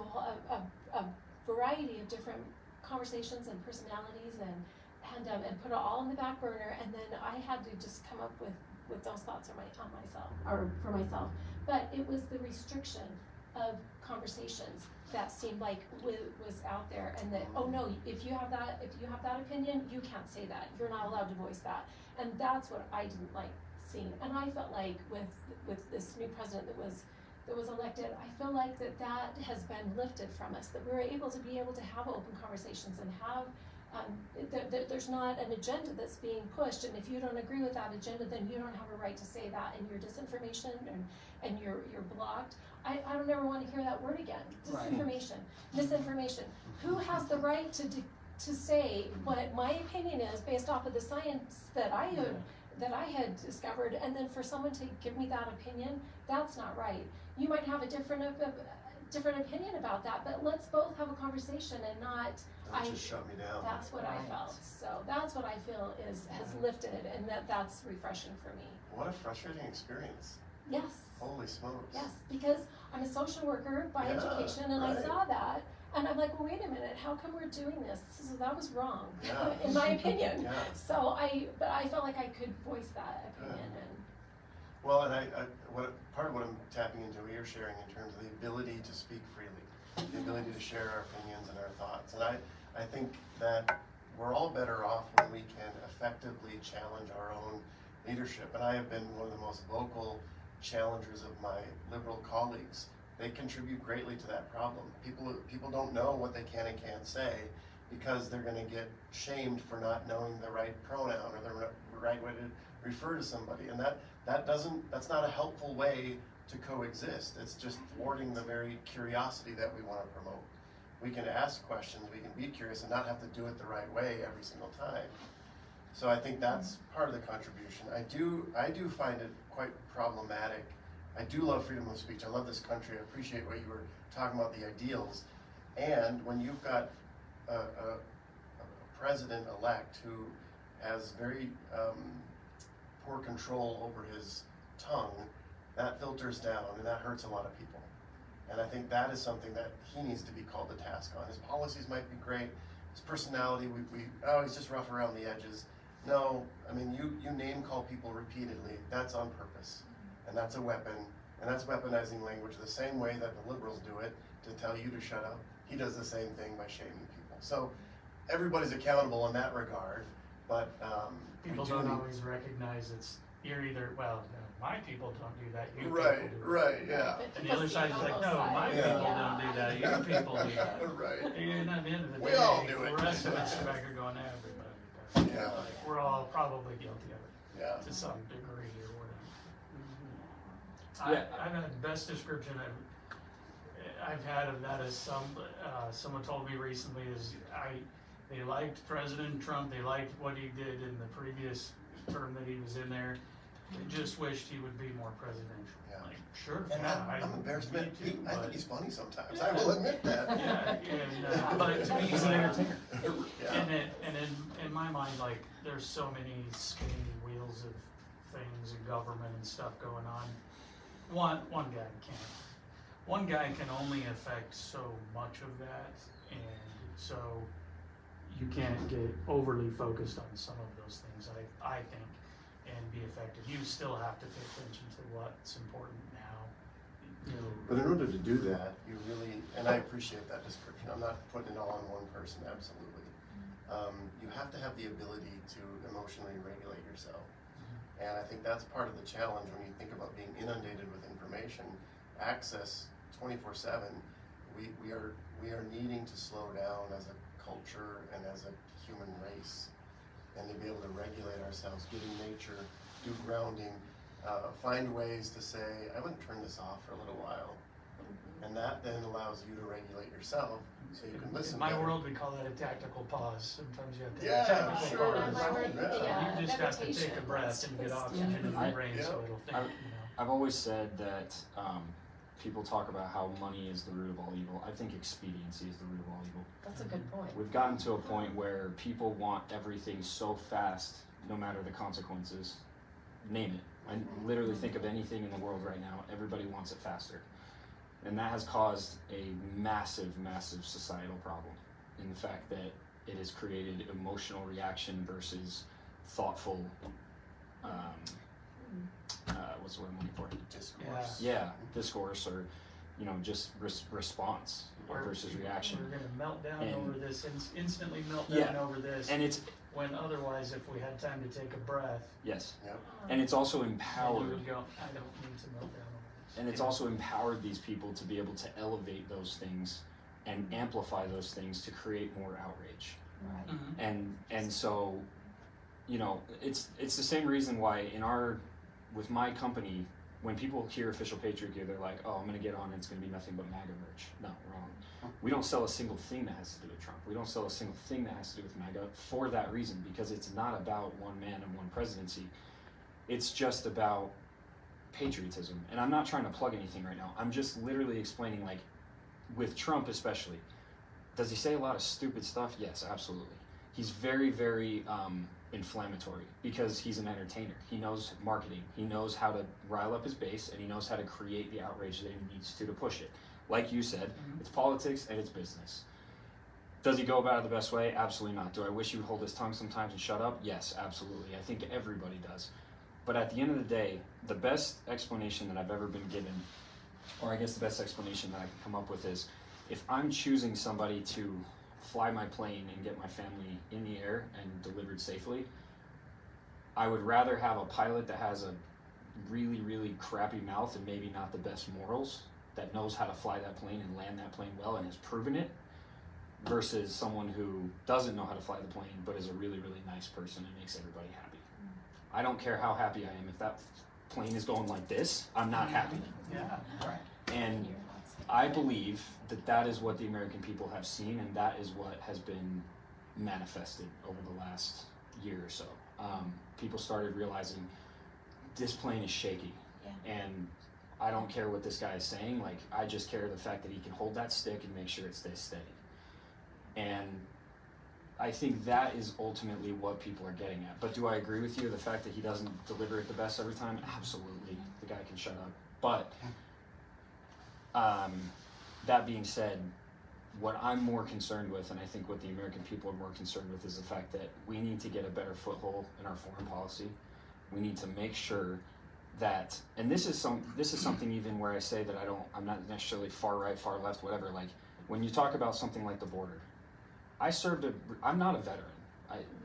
a variety of different conversations and personalities, and put it all in the back burner. And then I had to just come up with those thoughts on myself, or for myself. But it was the restriction of conversations that seemed like was out there, and that, oh no, if you have that opinion, you can't say that. You're not allowed to voice that. And that's what I didn't like seeing. And I felt like with this new president that was elected, I feel like that has been lifted from us, that we're able to have open conversations and have there's not an agenda that's being pushed, and if you don't agree with that agenda, then you don't have a right to say that, and you're disinformation, and you're blocked. I don't ever want to hear that word again. Disinformation, misinformation. Who has the right to say what my opinion is based off of the science that I had discovered, and then for someone to give me that opinion? That's not right. You might have a different opinion about that, but let's both have a conversation and not. Just shut me down. That's what I felt. So that's what I feel has lifted, and that's refreshing for me. What a frustrating experience. Yes. Holy smokes. Yes, because I'm a social worker by education, and I saw that, and I'm like, well, wait a minute, how come we're doing this? So that was wrong, in my opinion. So but I felt like I could voice that opinion. Well, and part of what I'm tapping into, what you're sharing in terms of the ability to speak freely, the ability to share our opinions and our thoughts. And I think that we're all better off when we can effectively challenge our own leadership. And I have been one of the most vocal challengers of my liberal colleagues. They contribute greatly to that problem. People don't know what they can and can't say because they're going to get shamed for not knowing the right pronoun or the right way to refer to somebody. And that's not a helpful way to coexist. It's just thwarting the very curiosity that we want to promote. We can ask questions, we can be curious, and not have to do it the right way every single time. So I think that's part of the contribution. I do find it quite problematic. I do love freedom of speech. I love this country. I appreciate what you were talking about, the ideals. And when you've got a president-elect who has very poor control over his tongue, that filters down, and that hurts a lot of people. And I think that is something that he needs to be called to task on. His policies might be great. His personality, he's just rough around the edges. No, I mean, you name call people repeatedly. That's on purpose. And that's a weapon. And that's weaponizing language the same way that the liberals do it to tell you to shut up. He does the same thing by shaming people. So everybody's accountable in that regard. But people don't always recognize you're either, my people don't do that, you right, people do right, it. yeah. And the other side is like, no, my people don't do that, your people do that. Right. And at the end of the We day, all do it. the rest of it's back going, everybody does it. Yeah. Like, we're all probably guilty of it Yeah. to some degree or Yeah. whatever. I've had the best description I've had of that is someone told me recently is they liked President Trump, they liked what he did in the previous term that he was in there. They just wished he would be more presidential. Yeah. Like, sure, And I'm embarrassed to admit, I think but he's funny sometimes. I will admit that. but to me, He's an entertainer. and in my mind, like, there's so many spinning wheels of things and government and stuff going on. One guy can't. One guy can only affect so much of that, and so you can't get overly focused on some of those things, I think. and be effective. You still have to pay attention to what's important now. You know, But in order to do that, you really, and I appreciate that description, I'm not putting it all on one person, absolutely. You have to have the ability to emotionally regulate yourself. And I think that's part of the challenge when you think about being inundated with information, access 24/7. We are needing to slow down as a culture and as a human race, and to be able to regulate ourselves, get in nature, do grounding, find ways to say, I'm going to turn this off for a little while. And that then allows you to regulate yourself so you can listen in my better. world, we call that a tactical pause. Sometimes you have to Yeah, have a tactical sure. pause. My word, Yeah. You just have to take a meditation. breath and get That's- oxygen in I- your brain so it'll think, I- you know. I've always said that people talk about how money is the root of all evil. I think expediency is the root of all evil. That's a good point. We've gotten to a point where people want everything so fast, no matter the consequences. Name it. I literally think of anything in the world right now, everybody wants it faster. And that has caused a massive, massive societal problem in the fact that it has created emotional reaction versus thoughtful, what's the word I'm looking for? Discourse. Yeah, discourse or, just response versus reaction. We're gonna melt down And- over this, instantly melt Yeah. down over this, And it's, when otherwise if we had time to take a breath, yes, Yep. and it's also then you empowered. would go, I don't need to melt down over this. And it's also empowered these people to be able to elevate those things and amplify those things to create more outrage. Right. And so, it's the same reason why with my company, when people hear official Patriot Gear, they're like, oh, I'm gonna get on, it's gonna be nothing but MAGA merch. No, wrong. We don't sell a single thing that has to do with Trump. We don't sell a single thing that has to do with MAGA for that reason, because it's not about one man and one presidency. It's just about patriotism. And I'm not trying to plug anything right now. I'm just literally explaining, like, with Trump especially, does he say a lot of stupid stuff? Yes, absolutely. He's very, very inflammatory because he's an entertainer. He knows marketing. He knows how to rile up his base, and he knows how to create the outrage that he needs to push it. Like you said, it's politics and it's business. Does he go about it the best way? Absolutely not. Do I wish he would hold his tongue sometimes and shut up? Yes, absolutely. I think everybody does. But at the end of the day, the best explanation that I've ever been given, or I guess the best explanation that I can come up with is, if I'm choosing somebody to fly my plane and get my family in the air and delivered safely, I would rather have a pilot that has a really, really crappy mouth and maybe not the best morals, that knows how to fly that plane and land that plane well and has proven it, versus someone who doesn't know how to fly the plane but is a really, really nice person and makes everybody happy. I don't care how happy I am. If that plane is going like this, I'm not happy. Yeah. And I believe that that is what the American people have seen, and that is what has been manifested over the last year or so. People started realizing this plane is shaky, and I don't care what this guy is saying. Like, I just care the fact that he can hold that stick and make sure it stays steady. And I think that is ultimately what people are getting at. But do I agree with you, the fact that he doesn't deliver it the best every time? Absolutely. The guy can shut up. But that being said, what I'm more concerned with, and I think what the American people are more concerned with, is the fact that we need to get a better foothold in our foreign policy. We need to make sure that, and this is something even where I say that I'm not necessarily far right, far left, whatever. Like, when you talk about something like the border, I'm not a veteran.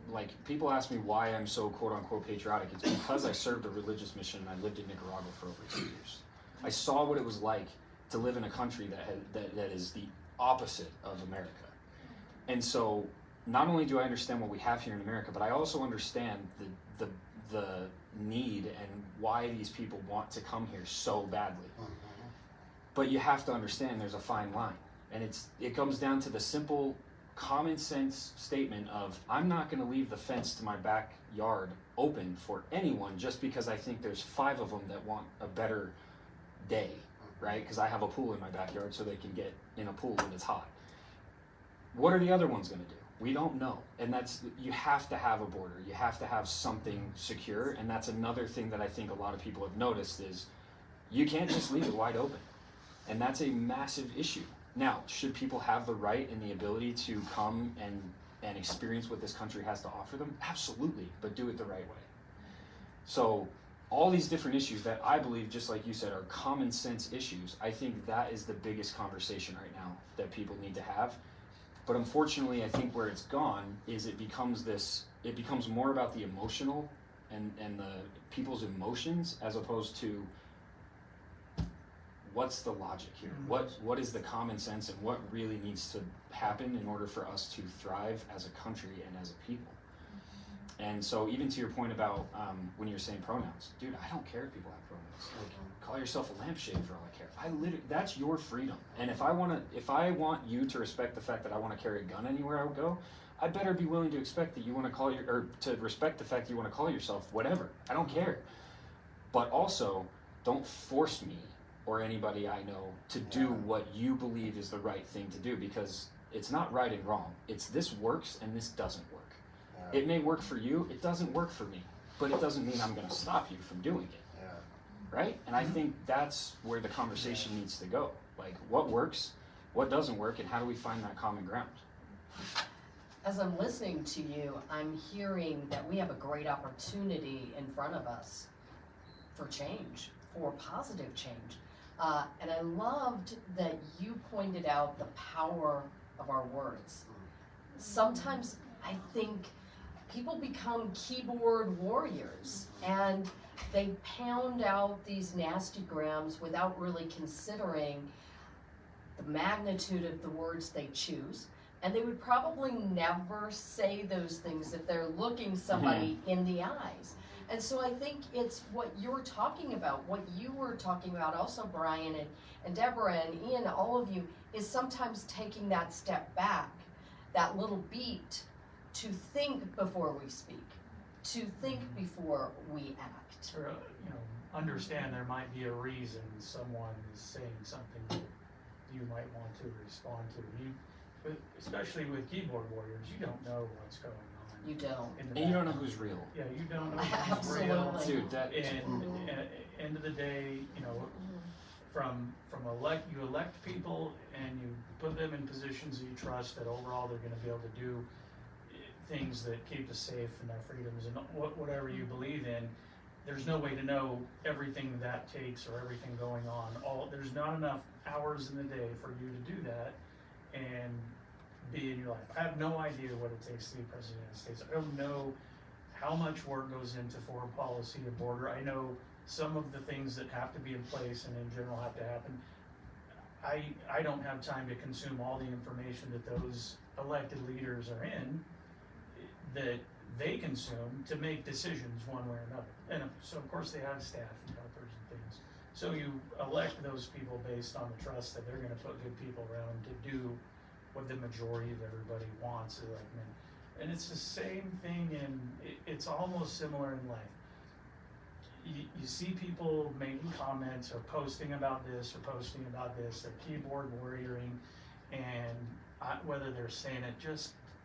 Like, people ask me why I'm so quote unquote patriotic. It's because I served a religious mission and I lived in Nicaragua for over 2 years. I saw what it was like to live in a country that is the opposite of America. And so not only do I understand what we have here in America, but I also understand the need and why these people want to come here so badly. But you have to understand there's a fine line. And it comes down to the simple common sense statement of, I'm not going to leave the fence to my backyard open for anyone just because I think there's 5 of them that want a better day, right? Because I have a pool in my backyard so they can get in a pool when it's hot. What are the other ones going to do? We don't know. And you have to have a border. You have to have something secure. And that's another thing that I think a lot of people have noticed is you can't just leave it wide open. And that's a massive issue. Now, should people have the right and the ability to come and experience what this country has to offer them? Absolutely, but do it the right way. So all these different issues that I believe, just like you said, are common sense issues, I think that is the biggest conversation right now that people need to have. But unfortunately, I think where it's gone is it becomes more about the emotional and the people's emotions, as opposed to what's the logic here? What is the common sense, and what really needs to happen in order for us to thrive as a country and as a people? And so even to your point about when you're saying pronouns, dude, I don't care if people have pronouns. Like, call yourself a lampshade for all I care. That's your freedom. And if I want you to respect the fact that I want to carry a gun anywhere I would go, I better be willing to expect that you want to to respect the fact that you want to call yourself whatever. I don't care. But also, don't force me or anybody I know to do what you believe is the right thing to do, because it's not right and wrong. It's this works and this doesn't work. It may work for you, it doesn't work for me, but it doesn't mean I'm going to stop you from doing it. Right? And I think that's where the conversation needs to go. Like, what works, what doesn't work, and how do we find that common ground? As I'm listening to you, I'm hearing that we have a great opportunity in front of us for change, for positive change. And I loved that you pointed out the power of our words. Sometimes I think people become keyboard warriors, and they pound out these nasty grams without really considering the magnitude of the words they choose. And they would probably never say those things if they're looking somebody in the eyes. And so I think it's what you're talking about, what you were talking about also, Bryan and Debra and Ian, all of you, is sometimes taking that step back, that little beat, to think before we speak, to think before we act. Or, understand there might be a reason someone is saying something that you might want to respond to. Especially with keyboard warriors, you don't know what's going on. You don't. And you don't know who's real. Yeah, you don't know who's real. Absolutely. Dude, that. And end of the day, you elect people and you put them in positions that you trust that overall they're going to be able to do things that keep us safe and our freedoms and whatever you believe in. There's no way to know everything that takes or everything going on. There's not enough hours in the day for you to do that and be in your life. I have no idea what it takes to be president of the United States. I don't know how much work goes into foreign policy and border. I know some of the things that have to be in place and in general have to happen. I don't have time to consume all the information that those elected leaders are in, that they consume to make decisions one way or another. And so of course they have staff and helpers and things. So you elect those people based on the trust that they're gonna put good people around to do what the majority of everybody wants. And it's the same thing it's almost similar in life. You see people making comments or posting about this or posting about this, they're keyboard warrioring, and whether they're saying it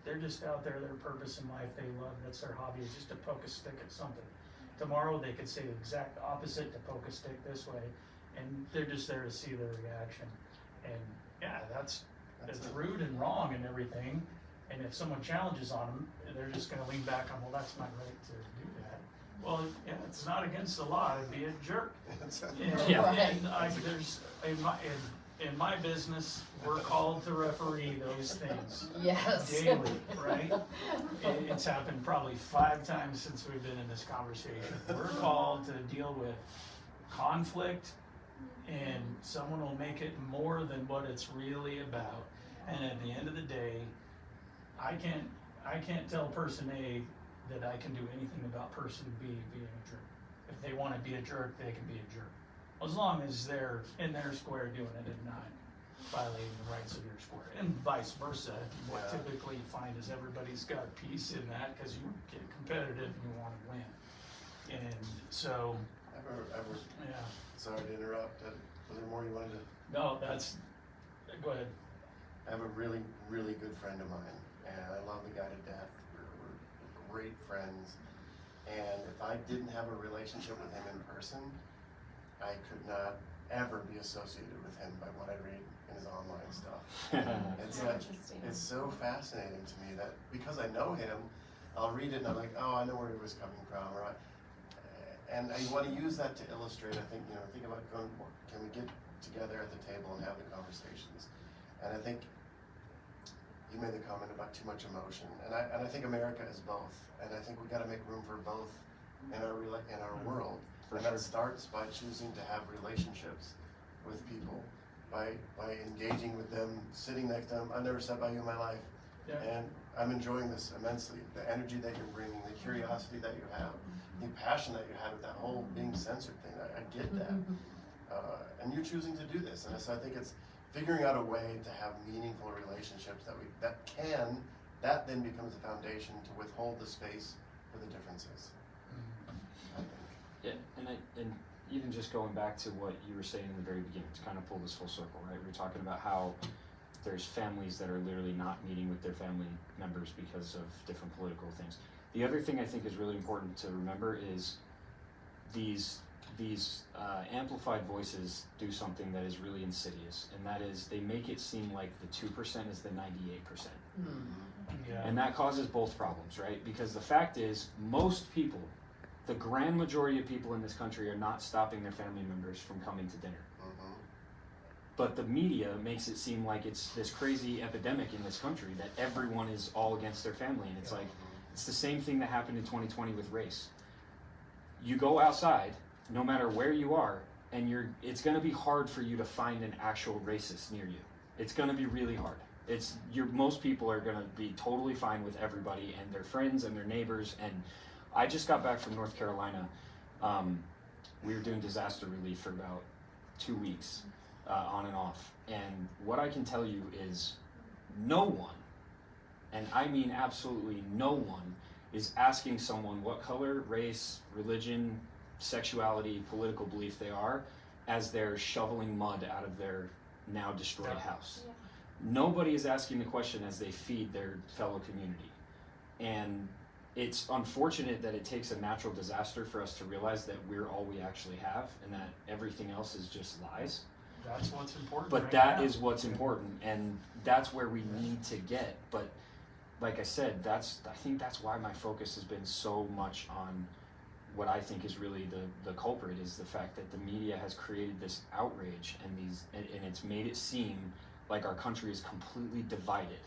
they're just out there, their purpose in life, they love, that's their hobby, is just to poke a stick at something. Tomorrow they could say the exact opposite, to poke a stick this way, and they're just there to see their reaction. And yeah, that's rude and wrong and everything, and if someone challenges on them, they're just gonna lean back on, well, that's my right to do that. Well, yeah, it's not against the law to be a jerk. In my business, we're called to referee those things. Yes. Daily, right? It's happened probably 5 times since we've been in this conversation. We're called to deal with conflict, and someone will make it more than what it's really about. And at the end of the day, I can't tell person A that I can do anything about person B being a jerk. If they want to be a jerk, they can be a jerk. As long as they're in their square doing it and not violating the rights of your square. And vice versa. What typically you find is everybody's got a piece in that because you get competitive and you want to win. And so, Sorry to interrupt. Was there more you wanted to? No, go ahead. I have a really, really good friend of mine, and I love the guy to death. We're great friends. And if I didn't have a relationship with him in person, I could not ever be associated with him by what I read in his online stuff. It's so fascinating to me that because I know him, I'll read it and I'm like, oh, I know where he was coming from, And I want to use that to illustrate, I think, think about can we get together at the table and have the conversations? And I think you made the comment about too much emotion, and I think America is both, and I think we got to make room for both in our world, and that starts by choosing to have relationships with people, by engaging with them, sitting next to them. I've never sat by you in my life, and I'm enjoying this immensely. The energy that you're bringing, the curiosity that you have, the passion that you have with that whole being censored thing. I get that, and you're choosing to do this, and so I think it's figuring out a way to have meaningful relationships that then becomes the foundation to withhold the space for the differences. I think. Yeah, and even just going back to what you were saying in the very beginning, to kind of pull this full circle, right? We were talking about how there's families that are literally not meeting with their family members because of different political things. The other thing I think is really important to remember is these amplified voices do something that is really insidious, and that is they make it seem like the 2% is the 98%. Yeah. And that causes both problems, right? Because the fact is, most people, the grand majority of people in this country are not stopping their family members from coming to dinner. But the media makes it seem like it's this crazy epidemic in this country that everyone is all against their family. And it's like, it's the same thing that happened in 2020 with race. You go outside, no matter where you are, and it's going to be hard for you to find an actual racist near you. It's going to be really hard. Most people are going to be totally fine with everybody and their friends and their neighbors. And I just got back from North Carolina. We were doing disaster relief for about 2 weeks, on and off. And what I can tell you is no one, and I mean absolutely no one, is asking someone what color, race, religion, sexuality, political belief they are as they're shoveling mud out of their now destroyed house. Yeah. Nobody is asking the question as they feed their fellow community. And it's unfortunate that it takes a natural disaster for us to realize that we're all we actually have and that everything else is just lies. That's what's important. But right that now. is what's important, and that's where we need to get. But like I said, I think that's why my focus has been so much on what I think is really the culprit, is the fact that the media has created this outrage and it's made it seem like our country is completely divided.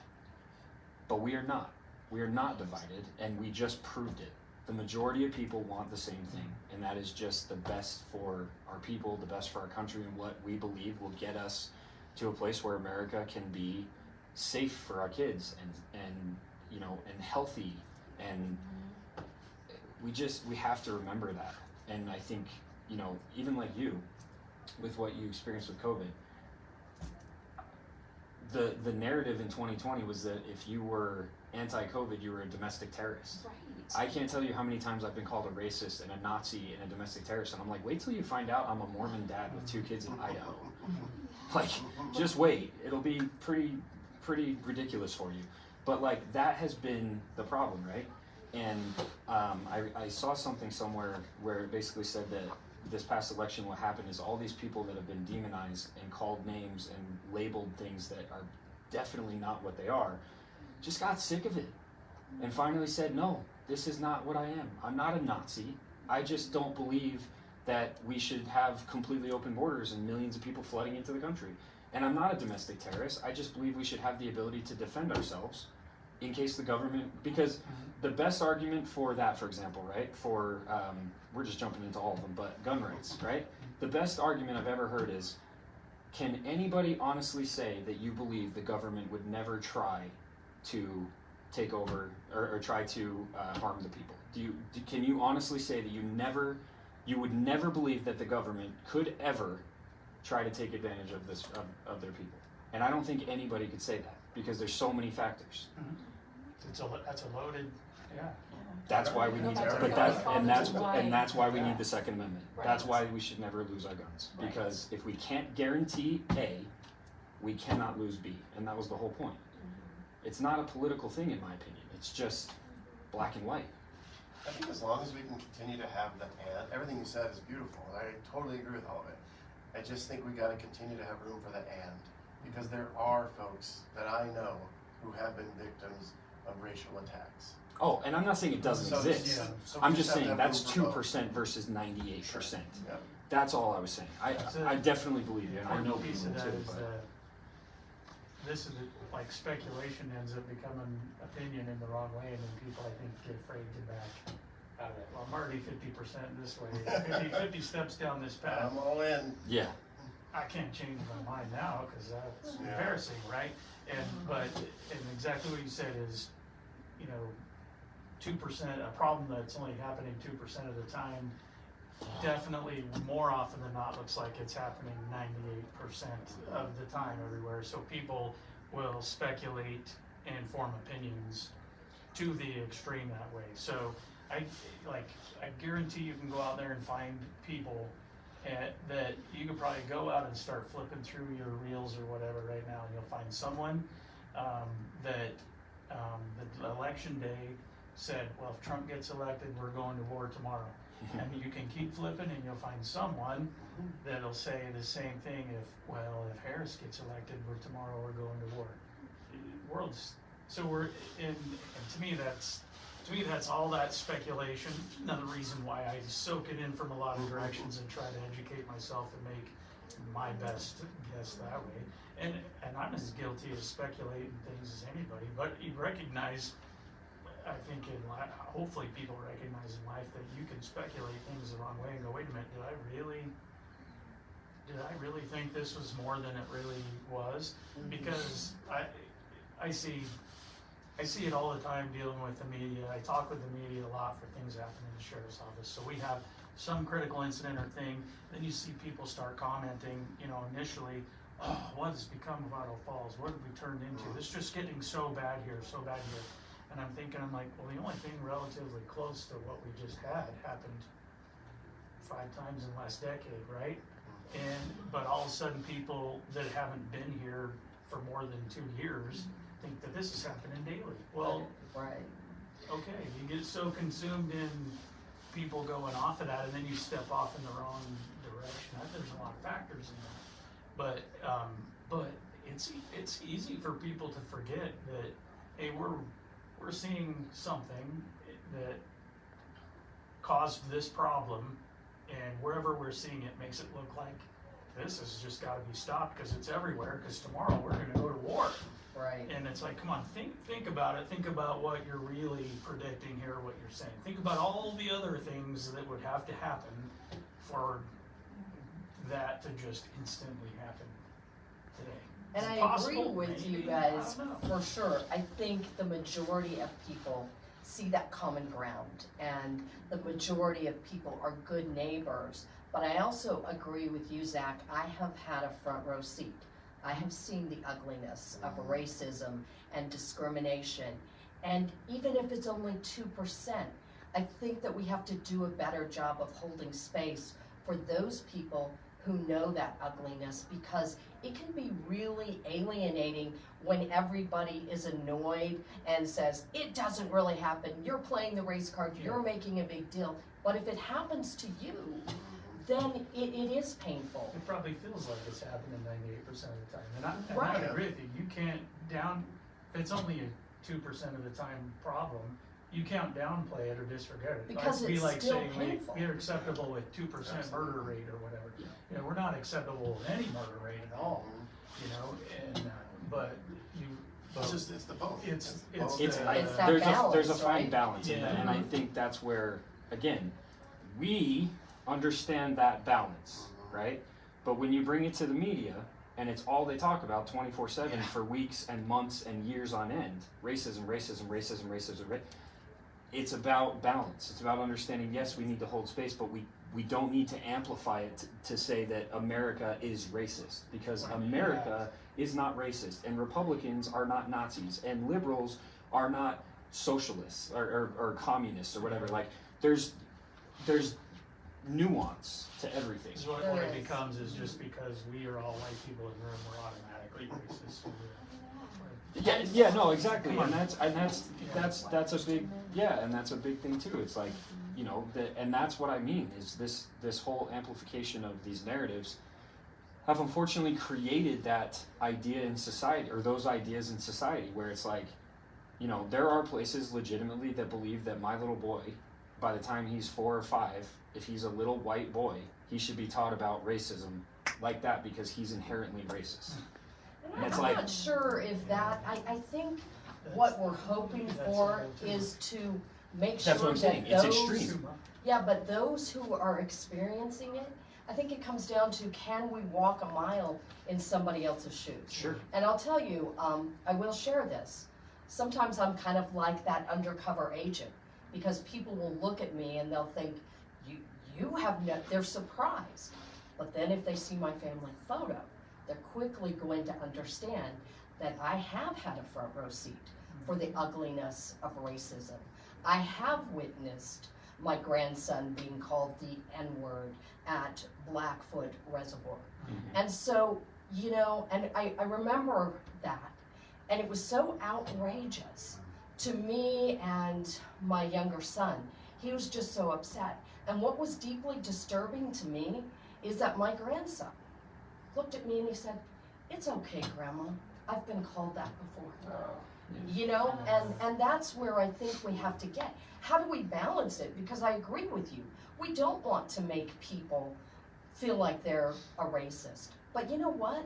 But we are not. We are not divided, and we just proved it. The majority of people want the same thing, and that is just the best for our people, the best for our country, and what we believe will get us to a place where America can be safe for our kids and healthy, and we have to remember that. And I think, even like you, with what you experienced with COVID, the narrative in 2020 was that if you were anti-COVID, you were a domestic terrorist. Right. I can't tell you how many times I've been called a racist and a Nazi and a domestic terrorist, and I'm like, wait till you find out I'm a Mormon dad with 2 kids in Idaho. Like, just wait. It'll be pretty ridiculous for you. But like, that has been the problem, right? And I saw something somewhere where it basically said that this past election, what happened is all these people that have been demonized and called names and labeled things that are definitely not what they are, just got sick of it and finally said, no, this is not what I am. I'm not a Nazi. I just don't believe that we should have completely open borders and millions of people flooding into the country. And I'm not a domestic terrorist. I just believe we should have the ability to defend ourselves in case the government, because the best argument for that, for example, right, for, we're just jumping into all of them, but gun rights, right? The best argument I've ever heard is, can anybody honestly say that you believe the government would never try to take over or try to harm the people? Can you honestly say that you would never believe that the government could ever try to take advantage of of their people? And I don't think anybody could say that because there's so many factors. That's a loaded, yeah. That's why we need to, that's why we need the Second Amendment. That's why we should never lose our guns. Because if we can't guarantee A, we cannot lose B. And that was the whole point. It's not a political thing, in my opinion. It's just black and white. I think as long as we can continue to have the and, everything you said is beautiful, and I totally agree with all of it. I just think we got to continue to have room for the and, because there are folks that I know who have been victims of racial attacks. Oh, and I'm not saying it doesn't So, exist. yeah, so we I'm just just have to saying have that's room for 2% versus 98%. Yeah. That's all I was saying. I definitely believe you, and I know Important piece people of that too. is But that this is like speculation ends up becoming opinion in the wrong way, and then people I think get afraid to back out of it. Well, I'm already 50% this way, 50 steps down this path. I'm all in. yeah, I can't change my mind now because that's Yeah. embarrassing, right? And exactly what you said is, you know, 2%, a problem that's only happening 2% of the time, definitely more often than not looks like it's happening 98% of the time everywhere. So people will speculate and form opinions to the extreme that way. So I guarantee you can go out there and find people that you could probably go out and start flipping through your reels or whatever right now, and you'll find someone that the election day said, well, if Trump gets elected, we're going to war tomorrow. And you can keep flipping and you'll find someone that'll say the same thing if Harris gets elected, tomorrow we're going to war. So we're in, and to me that's all that speculation. Another reason why I soak it in from a lot of directions and try to educate myself and make my best guess that way. And I'm as guilty of speculating things as anybody, but you recognize, I think hopefully people recognize in life that you can speculate things the wrong way and go, wait a minute, did I really think this was more than it really was? Because I see it all the time dealing with the media. I talk with the media a lot for things happening in the sheriff's office. So we have some critical incident or thing, then you see people start commenting, initially, oh, what has become of Idaho Falls? What have we turned into? This is just getting so bad here, so bad here. And I'm thinking, well, the only thing relatively close to what we just had happened 5 times in the last decade, right? But all of a sudden people that haven't been here for more than 2 years think that this is happening daily. Well, right. okay, you get so consumed in people going off of that, and then you step off in the wrong direction. There's a lot of factors in that, but it's easy for people to forget that, hey, we're seeing something that caused this problem, and wherever we're seeing it makes it look like this has just got to be stopped because it's everywhere, because tomorrow we're going to go to war. Right. And it's like, come on, think about it. Think about what you're really predicting here, what you're saying. Think about all the other things that would have to happen for that to just instantly happen today. And Is it I agree possible? with Maybe. you guys I don't know. for sure. I think the majority of people see that common ground, and the majority of people are good neighbors. But I also agree with you, Zach. I have had a front row seat. I have seen the ugliness of racism and discrimination. And even if it's only 2%, I think that we have to do a better job of holding space for those people who know that ugliness, because it can be really alienating when everybody is annoyed and says, it doesn't really happen, you're playing the race card, you're making a big deal. But if it happens to you, then it is painful. It probably feels like it's happening 98% of the time. And Right. I agree with you. You can't if it's only a 2% of the time problem, you can't downplay it or disregard it. Because It'd be it's like still saying painful. we're acceptable with 2% murder rate or whatever. We're not acceptable with any murder rate at all. And but It's the both. It's both. it's that there's balance, a fine right? balance in that, Yeah. and I think that's where, again, we understand that balance, right? But when you bring it to the media and it's all they talk about 24/7 for weeks and months and years on end, racism, it's about balance. It's about understanding, yes, we need to hold space, but we don't need to amplify it to say that America is racist, because America is not racist, and Republicans are not Nazis, and liberals are not socialists or communists or whatever. Like, there's nuance to everything. This is what There it is. becomes is just because we are all white people in the room, we're automatically racist. Yeah, no, exactly, and that's a big, and that's a big thing too. It's like, and that's what I mean is this whole amplification of these narratives have unfortunately created that idea in society, or those ideas in society, where it's like, You know, there are places legitimately that believe that my little boy, by the time he's 4 or 5, if he's a little white boy, he should be taught about racism like that because he's inherently racist. And it's I'm like, not sure if that, I think what we're hoping for is to make sure that's what I'm saying, it's those, extreme. yeah, but those who are experiencing it, I think it comes down to, can we walk a mile in somebody else's shoes? Sure. And I'll tell you, I will share this. Sometimes I'm kind of like that undercover agent, because people will look at me and they'll think, you have no, they're surprised. But then if they see my family photo, they're quickly going to understand that I have had a front row seat for the ugliness of racism. I have witnessed my grandson being called the N-word at Blackfoot Reservoir. Mm-hmm. And so, you know, and I remember that, and it was so outrageous to me and my younger son. He was just so upset. And what was deeply disturbing to me is that my grandson looked at me and he said, "It's okay, Grandma, I've been called that before." You know, and that's where I think we have to get. How do we balance it? Because I agree with you. We don't want to make people feel like they're a racist. But you know what?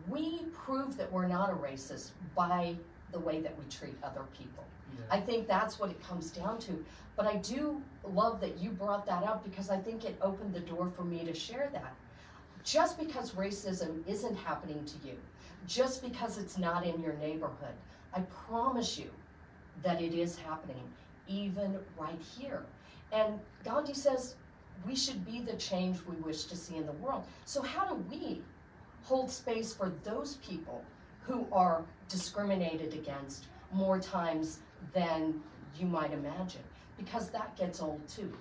We prove that we're not a racist by the way that we treat other people. I think that's what it comes down to. But I do love that you brought that up, because I think it opened the door for me to share that. Just because racism isn't happening to you, just because it's not in your neighborhood, I promise you that it is happening, even right here. And Gandhi says we should be the change we wish to see in the world. So how do we hold space for those people who are discriminated against more times than you might imagine? Because that gets old too.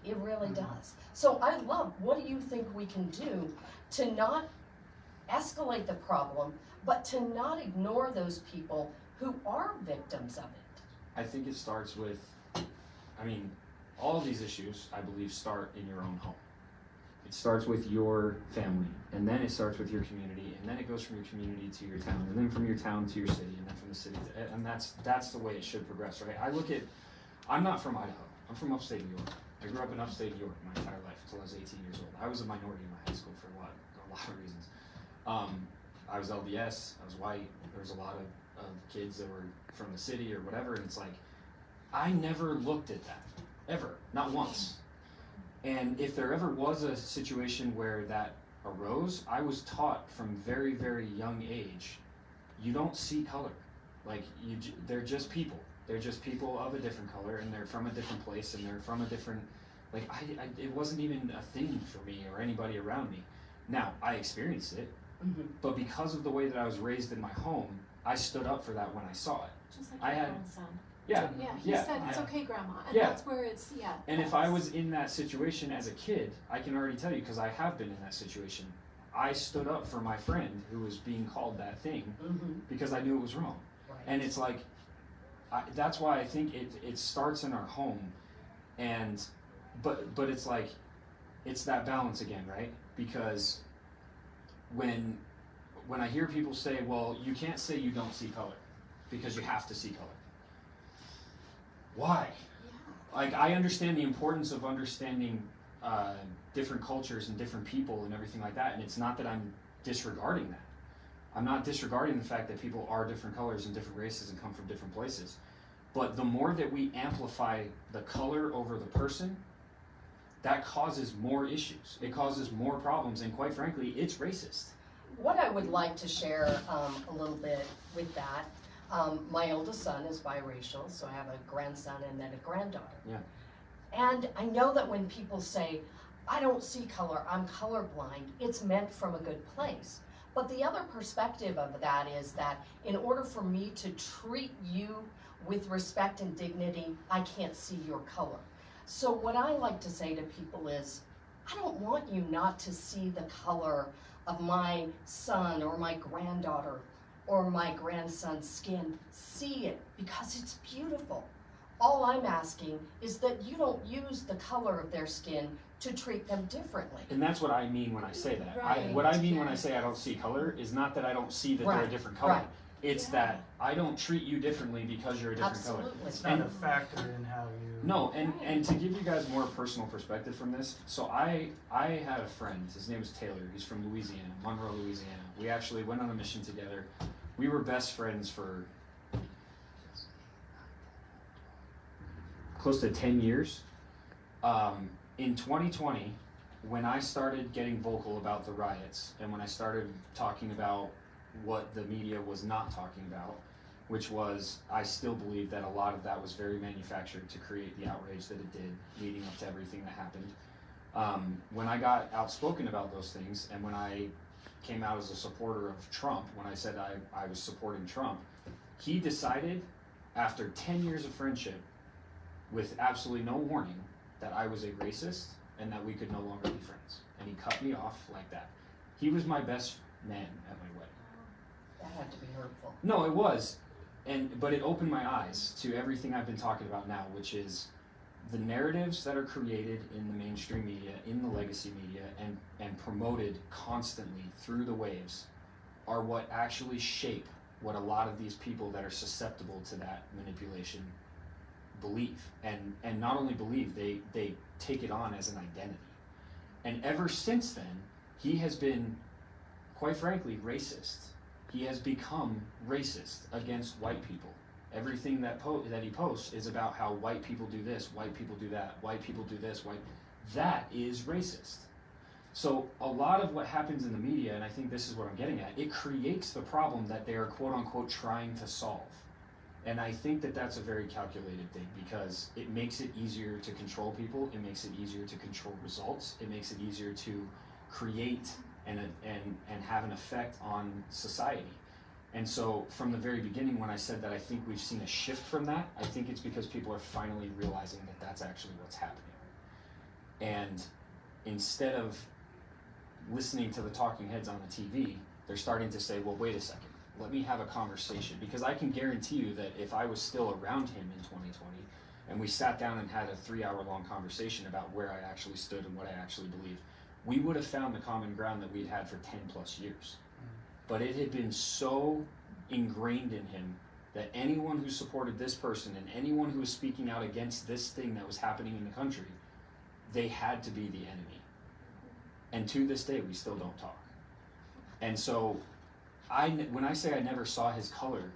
It really does. So I love, what do you think we can do to not escalate the problem, but to not ignore those people who are victims of it? I think it starts with, I mean, all of these issues, I believe, start in your own home. It starts with your family, and then it starts with your community, and then it goes from your community to your town, and then from your town to your city, and then from the city to, and that's the way it should progress, right? I look at, I'm not from Idaho, I'm from upstate New York. I grew up in upstate New York my entire life until I was 18 years old. I was a minority in my high school for a lot of reasons. I was LDS, I was white, there was a lot of kids that were from the city or whatever, and it's like, I never looked at that, ever, not once. And if there ever was a situation where that arose, I was taught from very, very young age, you don't see color. Like, they're just people. They're just people of a different color, and they're from a different place, and they're from a different, like, it wasn't even a thing for me or anybody around me. Now, I experienced it, but because of the way that I was raised in my home, I stood up for that when I saw it. Just like I your had- grandson. Yeah, He said, "It's okay, Grandma," and Yeah. that's where it's, and if I was in that situation as a kid, I can already tell you, because I have been in that situation, I stood up for my friend who was being called that thing because I knew it was wrong. Right. And it's like, that's why I think it starts in our home, and but it's like, it's that balance again, right? Because when I hear people say, well, you can't say you don't see color because you have to see color. Why? Like, I understand the importance of understanding different cultures and different people and everything like that, and it's not that I'm disregarding that. I'm not disregarding the fact that people are different colors and different races and come from different places. But the more that we amplify the color over the person, that causes more issues. It causes more problems, and quite frankly, it's racist. What I would like to share a little bit with that, my oldest son is biracial, so I have a grandson and then a granddaughter. Yeah. And I know that when people say, I don't see color, I'm colorblind, it's meant from a good place. But the other perspective of that is that in order for me to treat you with respect and dignity, I can't see your color. So what I like to say to people is, I don't want you not to see the color of my son or my granddaughter or my grandson's skin. See it, because it's beautiful. All I'm asking is that you don't use the color of their skin to treat them differently. And that's what I mean when I say that. Right. What I mean when I say I don't see color is not that I don't see that they're a different color. Right. It's that I don't treat you differently because you're a different color. Absolutely. It's not a factor in how you. No, and to give you guys more personal perspective from this, so I had a friend, his name was Taylor, he's from Louisiana, Monroe, Louisiana. We actually went on a mission together. We were best friends for close to 10 years. In 2020, when I started getting vocal about the riots, and when I started talking about what the media was not talking about, which was, I still believe that a lot of that was very manufactured to create the outrage that it did leading up to everything that happened. When I got outspoken about those things, and when I came out as a supporter of Trump, when I said I was supporting Trump, he decided, after 10 years of friendship, with absolutely no warning, that I was a racist and that we could no longer be friends. And he cut me off like that. He was my best man at my wedding. That had to be hurtful. No, it was. But it opened my eyes to everything I've been talking about now, which is the narratives that are created in the mainstream media, in the legacy media, and promoted constantly through the waves are what actually shape what a lot of these people that are susceptible to that manipulation believe. And not only believe, they take it on as an identity. And ever since then, he has been, quite frankly, racist. He has become racist against white people. Everything that he posts is about how white people do this, white people do that, white people do this, that is racist. So a lot of what happens in the media, and I think this is what I'm getting at, it creates the problem that they are quote unquote trying to solve. And I think that that's a very calculated thing, because it makes it easier to control people, it makes it easier to control results, it makes it easier to create and have an effect on society. And so from the very beginning, when I said that I think we've seen a shift from that, I think it's because people are finally realizing that that's actually what's happening. And instead of listening to the talking heads on the TV, they're starting to say, well, wait a second, let me have a conversation. Because I can guarantee you that if I was still around him in 2020, and we sat down and had a 3-hour-long conversation about where I actually stood and what I actually believed, we would have found the common ground that we'd had for 10 plus years. But it had been so ingrained in him that anyone who supported this person and anyone who was speaking out against this thing that was happening in the country, they had to be the enemy. And to this day, we still don't talk. And so, when I say I never saw his color,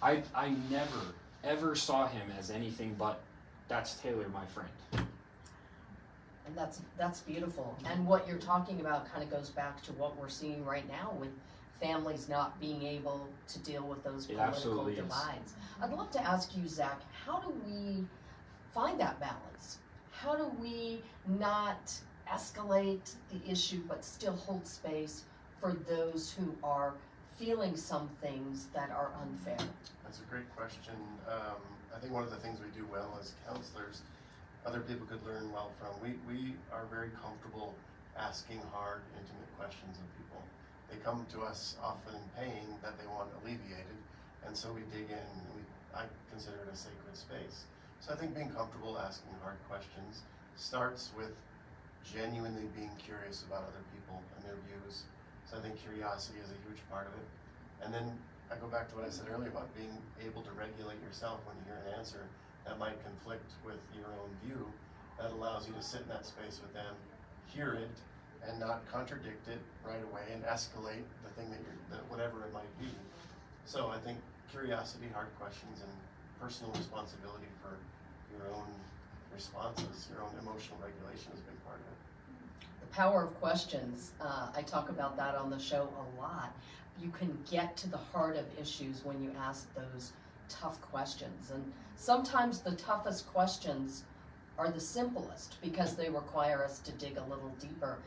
I never, ever saw him as anything but, that's Taylor, my friend. And that's beautiful. And what you're talking about kind of goes back to what we're seeing right now with families not being able to deal with those political divides. I'd love to ask you, Zach, how do we find that balance? How do we not escalate the issue but still hold space for those who are feeling some things that are unfair? That's a great question. I think one of the things we do well as counselors, other people could learn well from. We are very comfortable asking hard, intimate questions of people. They come to us often in pain that they want alleviated, and so we dig in. I consider it a sacred space. So I think being comfortable asking hard questions starts with genuinely being curious about other people and their views. So I think curiosity is a huge part of it. And then I go back to what I said earlier about being able to regulate yourself when you hear an answer that might conflict with your own view. That allows you to sit in that space with them, hear it, and not contradict it right away and escalate the thing that whatever it might be. So I think curiosity, hard questions, and personal responsibility for your own responses, your own emotional regulation is a big part of it. The power of questions, I talk about that on the show a lot. You can get to the heart of issues when you ask those tough questions. And sometimes the toughest questions are the simplest because they require us to dig a little deeper.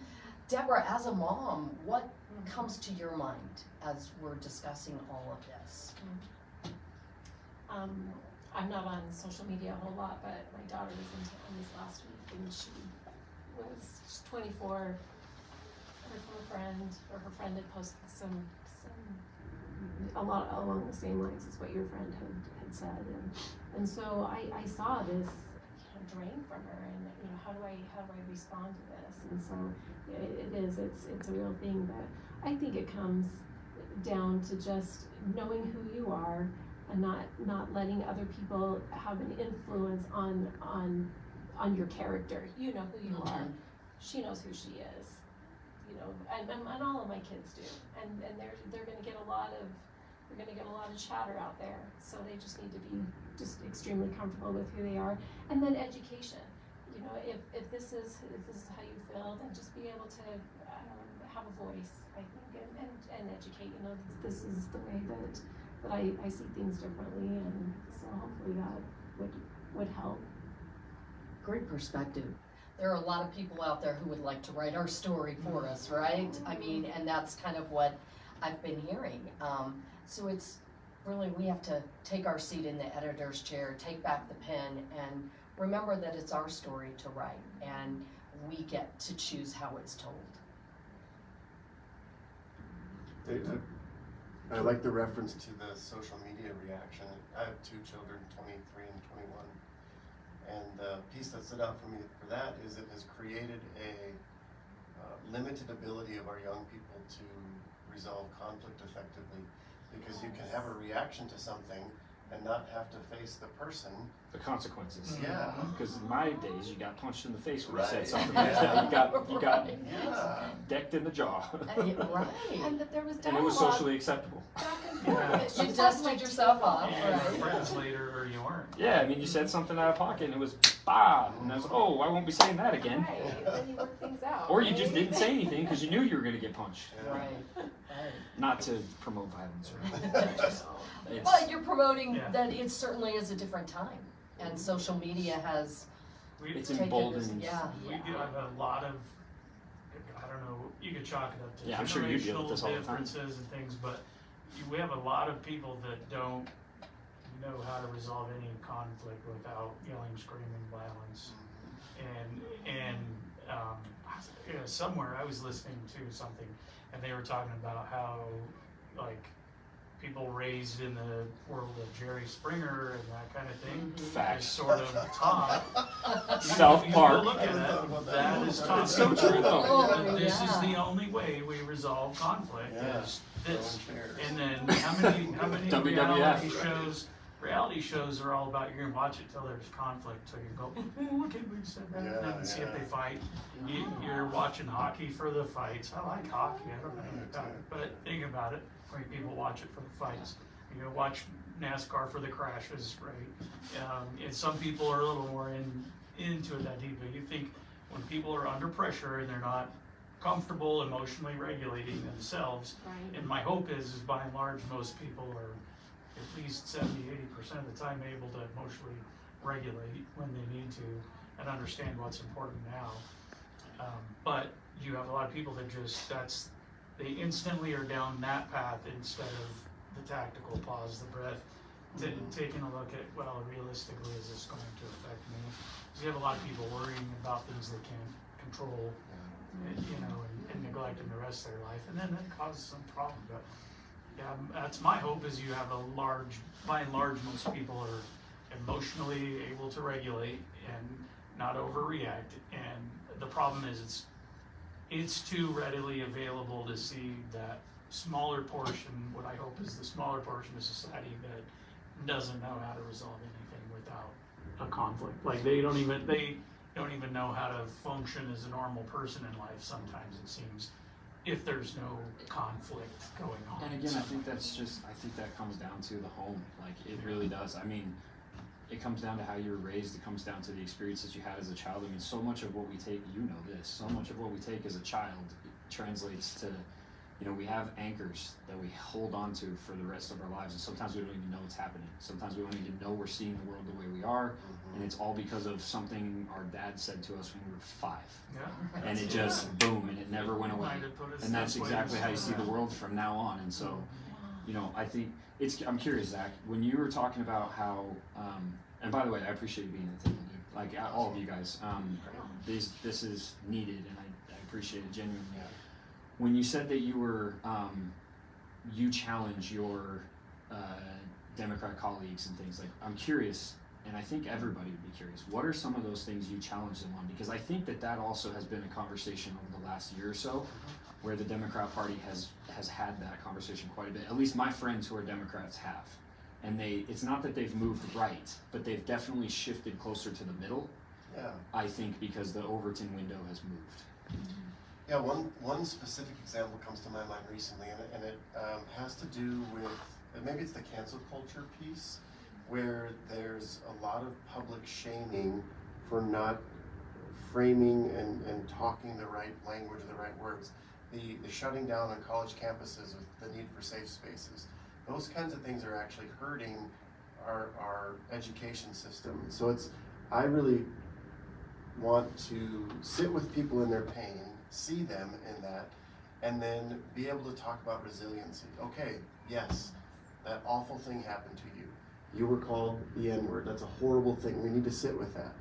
Debra, as a mom, what comes to your mind as we're discussing all of this? I'm not on social media a whole lot, but my daughter was in town this last week, and she's 24. Heard from a friend, or her friend had posted some a lot along the same lines as what your friend had said, and so I saw this drain from her, and how do I respond to this? And so it's a real thing, but I think it comes down to just knowing who you are and not letting other people have an influence on your character. You know who you are. She knows who she is. You know, and all of my kids do. And they're gonna get a lot of chatter out there. So they just need to be just extremely comfortable with who they are. And then education. You know, if this is how you feel, then just be able to have a voice, I think, and educate. You know, this is the way that I see things differently, and so hopefully that would help. Great perspective. There are a lot of people out there who would like to write our story for us, right? I mean, and that's kind of what I've been hearing. So it's really, we have to take our seat in the editor's chair, take back the pen, and remember that it's our story to write, and we get to choose how it's told. I like the reference to the social media reaction. I have 2 children, 23 and 21. And the piece that stood out for me for that is it has created a limited ability of our young people to resolve conflict effectively, because you can have a reaction to something and not have to face the person. The consequences. Yeah. Because in my days, you got punched in the face when you said Right. something like that. You got Yeah. decked in the jaw. Right. And that there was And it was dialogue socially acceptable. back and Yeah. forth. You It wasn't dusted like yourself off, And you were right? friends later, or you weren't. Yeah, I mean, you said something out of pocket and it was bah, and I was, oh, I won't be saying that again. Right, then you work things out. Or you just right? didn't say anything because you knew you were going to get punched. Yeah. Right. Not to promote violence or anything. But you're promoting Yeah. that it certainly is a different time, and social media has It's taken emboldened. this, yeah. We do have a lot of, I don't know, you could chalk it up to Yeah, I'm sure you deal with generational this all the time. differences and things, but we have a lot of people that don't know how to resolve any conflict without yelling, screaming, violence. Somewhere I was listening to something, and they were talking about how, like, people raised in the world of Jerry Springer and that kind of thing is Facts. sort of taught. South You Park. look at that is taught. It's so true, though. Oh, This is yeah. the only way we resolve conflict Yeah. is this. Throwing chairs. And then how many WWF. reality shows are all about, you're gonna watch it till there's conflict, so you go, oh, look at we said that, Yeah, and then see if yeah. they fight. You're watching hockey for the fights. I like hockey, I don't know anything about it, but think about it, how many people watch it for the fights? You know, watch NASCAR for the crashes, right? And some people are a little more into it that deeply. You think when people are under pressure and they're not comfortable emotionally regulating themselves, Right. and my hope is by and large, most people are at least 70–80% of the time able to emotionally regulate when they need to and understand what's important now. But you have a lot of people that they instantly are down that path instead of the tactical pause, the breath, taking a look at, well, realistically, is this going to affect me? Because you have a lot of people worrying about things they can't control, you know, and neglecting the rest of their life, and then that causes some problem. But yeah, that's my hope, is you have by and large, most people are emotionally able to regulate and not overreact. And the problem is it's too readily available to see that smaller portion, what I hope is the smaller portion of society that doesn't know how to resolve anything without a conflict. Like they don't even know how to function as a normal person in life sometimes, it seems, if there's no conflict going on. And again, I think that comes down to the home. Like, it really does. I mean, it comes down to how you were raised. It comes down to the experiences you had as a child. I mean, so much of what we take, so much of what we take as a child translates to, we have anchors that we hold on to for the rest of our lives. And sometimes we don't even know what's happening. Sometimes we don't even know we're seeing the world the way we are. And it's all because of something our dad said to us when we were 5. Yeah. And it just, boom, and it never went away. And that's exactly how you see the world from now on. And so, I think I'm curious, Zach, when you were talking about how, and by the way, I appreciate you being at the table, dude. Like, all of you guys. This is needed, and I appreciate it genuinely. When you said that you were, you challenge your Democrat colleagues and things, like, I'm curious, and I think everybody would be curious, what are some of those things you challenge them on? Because I think that also has been a conversation over the last year or so, where the Democrat Party has had that conversation quite a bit. At least my friends who are Democrats have. And it's not that they've moved right, but they've definitely shifted closer to the middle. Yeah. I think because the Overton window has moved. Yeah, one specific example comes to my mind recently, and it has to do with, maybe it's the cancel culture piece, where there's a lot of public shaming for not framing and talking the right language, the right words. The shutting down on college campuses with the need for safe spaces. Those kinds of things are actually hurting our education system. So I really want to sit with people in their pain, see them in that, and then be able to talk about resiliency. Okay, yes, that awful thing happened to you. You were called the N-word. That's a horrible thing. We need to sit with that.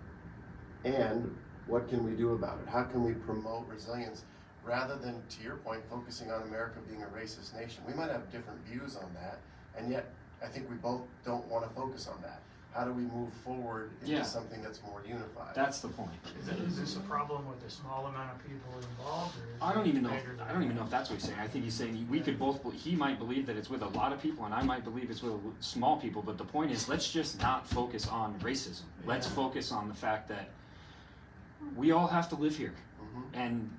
And what can we do about it? How can we promote resilience rather than, to your point, focusing on America being a racist nation? We might have different views on that, and yet I think we both don't want to focus on that. How do we move forward into something that's more unified? That's the point. Is this a problem with the small amount of people involved, or is I don't it even know. bigger than I don't even know that? if that's what he's saying. I think he's saying we could both. He might believe that it's with a lot of people, and I might believe it's with small people. But the point is, let's just not focus on racism. Let's focus on the fact that we all have to live here, and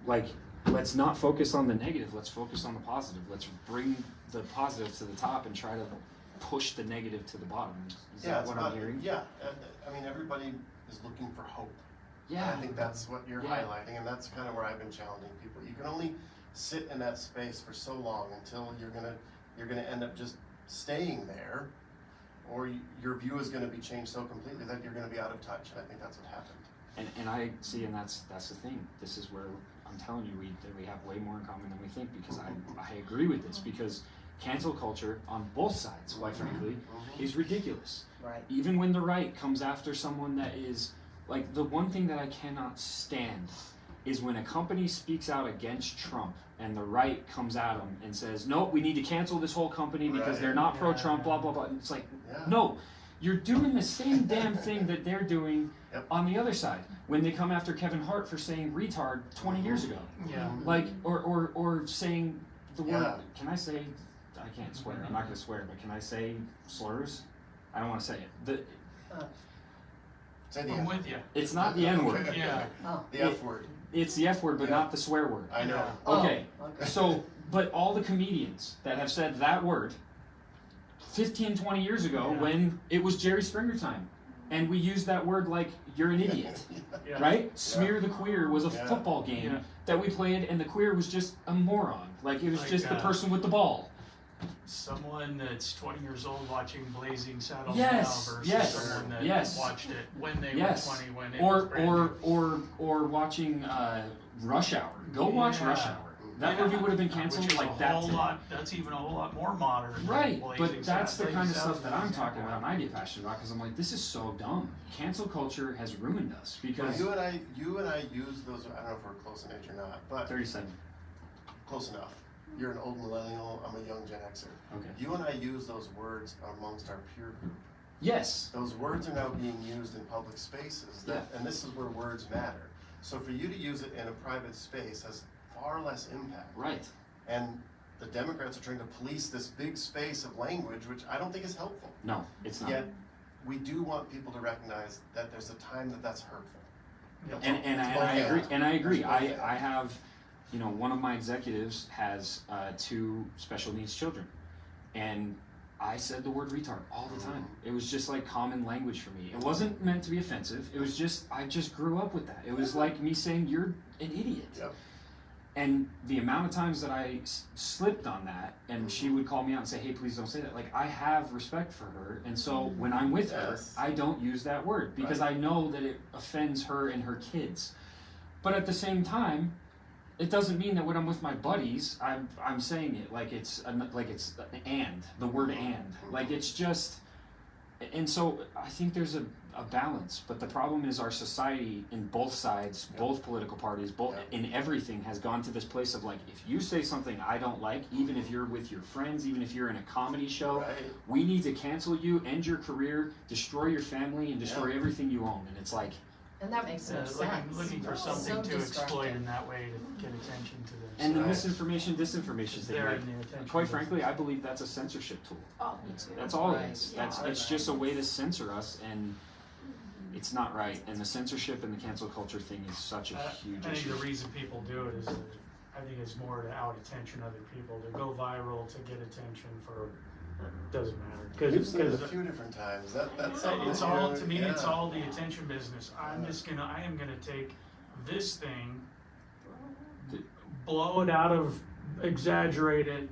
like, let's not focus on the negative. Let's focus on the positive. Let's bring the positive to the top and try to push the negative to the bottom. Is that what I'm hearing? Yeah, I mean, everybody is looking for hope. Yeah. And I think that's what you're highlighting, and that's kind of where I've been challenging people. You can only sit in that space for so long until you're gonna end up just staying there, or your view is gonna be changed so completely that you're gonna be out of touch. And I think that's what happened. And I see, and that's the thing. This is where I'm telling you that we have way more in common than we think, because I agree with this, because cancel culture on both sides, quite frankly, is ridiculous. Right. Even when the right comes after someone that is, like, the one thing that I cannot stand is when a company speaks out against Trump and the right comes at them and says, nope, we need to cancel this whole company because they're not pro-Trump, blah, blah, blah. And it's like, no, you're doing the same damn thing that they're doing on the other side when they come after Kevin Hart for saying retard 20 years ago. Yeah. Like, or saying the word, can I say, I can't swear, I'm not going to swear, but can I say slurs? I don't want to say it. Say the I'm N. with you. It's not the N word. Yeah. The F word. It's the F word, but not the swear word. I know. Okay, so, but all the comedians that have said that word 15, 20 years ago when it was Jerry Springer time, and we used that word like, you're an idiot, right? Smear the Queer was a football game that we played, and the queer was just a moron. Like, it was Like, just the person with the ball. Someone that's 20 years old watching Blazing Saddles Yes, now versus yes, someone that yes. watched it when they Yes. were 20, when it was brand new. Or watching Rush Hour. Go watch Rush Hour. That movie would have been canceled Which is like a that whole today. lot, that's even a whole lot more modern. than Right, Blazing but that's the kind of Saddles stuff that I'm is talking example. about and I get passionate about, because I'm like, this is so dumb. Cancel culture has ruined us Well, because... you and I use those. I don't know if we're close in age or not, but 37. close enough. You're an old millennial. I'm a young Gen Xer. Okay. You and I use those words amongst our peer group. Yes. Those words are now being used in public spaces, and this is where words matter. So for you to use it in a private space has far less impact. Right. And the Democrats are trying to police this big space of language, which I don't think is helpful. No, it's not. Yet, we do want people to recognize that there's a time that that's hurtful. And I agree. I have, you know, one of my executives has 2 special needs children, and I said the word retard all the time. It was just like common language for me. It wasn't meant to be offensive. It was just, I just grew up with that. It was like me saying, you're an idiot. Yep. And the amount of times that I slipped on that, and she would call me out and say, hey, please don't say that. Like, I have respect for her, and so when I'm with her, I don't use that word, because I know that it offends her and her kids. But at the same time, it doesn't mean that when I'm with my buddies, I'm saying it like it's the word and. Like, it's just, and so I think there's a balance, but the problem is our society in both sides, both political parties, in everything has gone to this place of like, if you say something I don't like, even if you're with your friends, even if you're in a comedy show, we need to cancel you, end your career, destroy your family, and destroy everything you own. And it's like, And that makes no sense. Looking for So something to exploit distracting. in that way to get attention to them. And the Right. misinformation, disinformation thing, They're like, in the attention quite business. frankly, I believe that's a censorship tool. Oh, me too. That's all Right. it is. Yeah. It's just a way to censor us, and it's not right. And the censorship and the cancel culture thing is such a huge I think issue. the reason people do it is, I think it's more to out attention other people, to go viral, to get attention for, doesn't matter. We've seen it a Because few different times. That's it's all, to me, it's yeah. all the attention business. I am gonna take this thing, blow it out of, exaggerate it.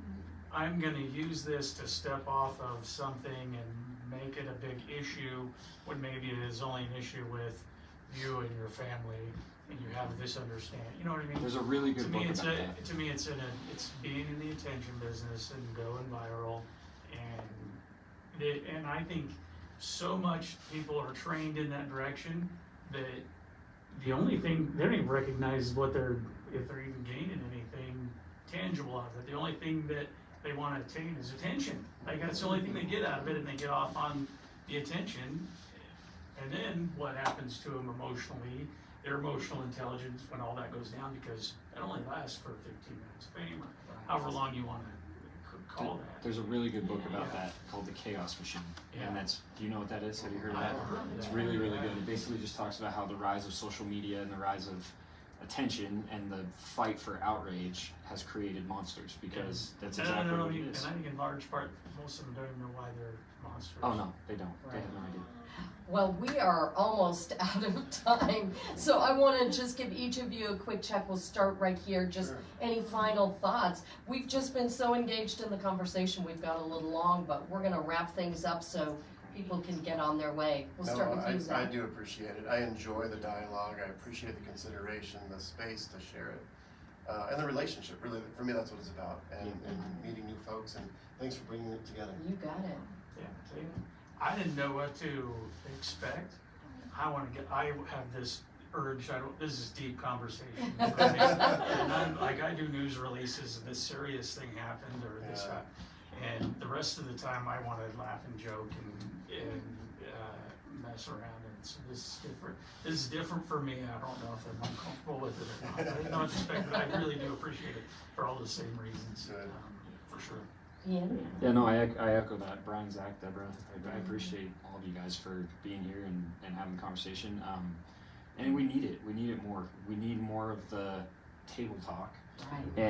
I'm gonna use this to step off of something and make it a big issue, when maybe it is only an issue with you and your family, and you have this understanding, you know what I mean? There's a really To good me, book it's about that. to me, it's being in the attention business and going viral, and I think so much people are trained in that direction that the only thing, they don't even recognize if they're even gaining anything tangible out of it. The only thing that they want to attain is attention. Like, that's the only thing they get out of it, and they get off on the attention. And then what happens to them emotionally, their emotional intelligence, when all that goes down, because it only lasts for 15 minutes of fame, or however long you want to call that. There's a really good book about Yeah. that called The Chaos Machine. Yeah. And that's, do you know what that is? Have you heard of I that? haven't heard of It's that. really, really good. It basically just talks about how the rise of social media and the rise of attention and the fight for outrage has created monsters, because that's And exactly I what it and is. I think in large part, most of them don't even know why they're monsters. Oh no, they don't. They Right. have no idea. Well, we are almost out of time, so I want to just give each of you a quick check. We'll start right here. Just Sure. any final thoughts? We've just been so engaged in the conversation, we've got a little long, but we're going to wrap things up so people can get on their way. We'll start with you, I Zach. do appreciate it. I enjoy the dialogue. I appreciate the consideration, the space to share it, and the relationship. Really, for me, that's what it's about. And meeting new folks. And thanks for bringing it together. You got it. Yeah, see, I didn't know what to expect. I have this urge, this is deep conversation. And I do news releases, and this serious thing happened, or this Yeah. happened. And the rest of the time, I want to laugh and joke and mess around. And so this is different. This is different for me. I don't know if I'm uncomfortable with it or not. I did not expect it. I really do appreciate it for all the same reasons, Good. for sure. Ian? Yeah, no, I echo that. Brian, Zach, Debra, I appreciate all of you guys for being here and having a conversation. And we need it. We need it more. We need more of the table talk. Right.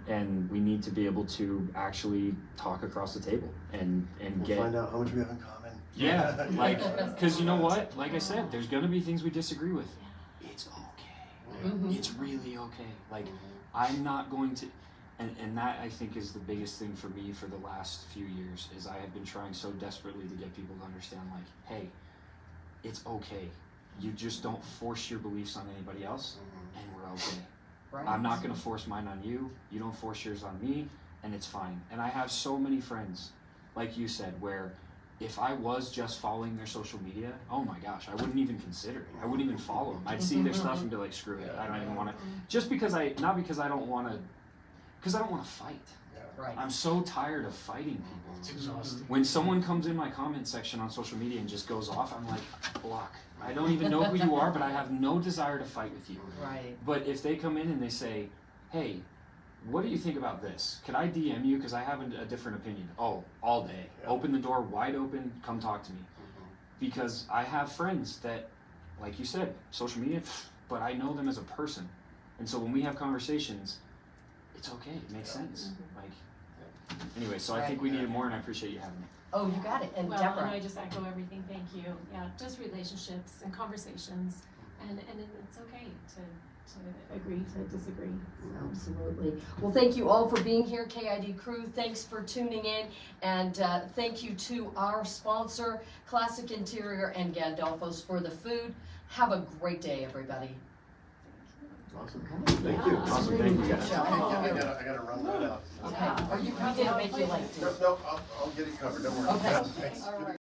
And we need to be able to actually talk across the table and We'll get. find out how much we have in common. Yeah, like, because you know what? Like I said, there's gonna be things we disagree with. It's okay. Mhm. It's really okay. Like, I'm not going to, and that I think is the biggest thing for me for the last few years, is I have been trying so desperately to get people to understand, like, hey, it's okay. You just don't force your beliefs on anybody else, and we're okay. Right. I'm not gonna force mine on you, you don't force yours on me, and it's fine. And I have so many friends, like you said, where if I was just following their social media, oh my gosh, I wouldn't even consider it. I wouldn't even follow them. I'd see their stuff and be like, screw it, I don't even wanna, just because not because I don't wanna fight. Right. I'm so tired of fighting people. It's exhausting. When someone comes in my comment section on social media and just goes off, I'm like, block. I don't even know who you are, but I have no desire to fight with you. Right. But if they come in and they say, hey, what do you think about this? Could I DM you? Because I have a different opinion. Oh, all day. Yeah. Open the door wide open, come talk to me. Because I have friends that, like you said, social media, but I know them as a person. And so when we have conversations, it's okay, it makes sense. Like, anyway, so I think we need it more, and I appreciate you having me. Oh, you got it. And Well, Debra? and I just echo everything, thank you. Yeah, just relationships and conversations, and it's okay to agree to disagree. Absolutely. Well, thank you all for being here, KID crew. Thanks for tuning in. And thank you to our sponsor, Classic Interior and Gandolfo's, for the food. Have a great day, everybody. Awesome. Thank you. Awesome, thank you guys. Good job. I gotta run that out. Okay. Or you didn't make you late, too. No, I'll get it covered. Don't worry. Okay. Thanks. All right.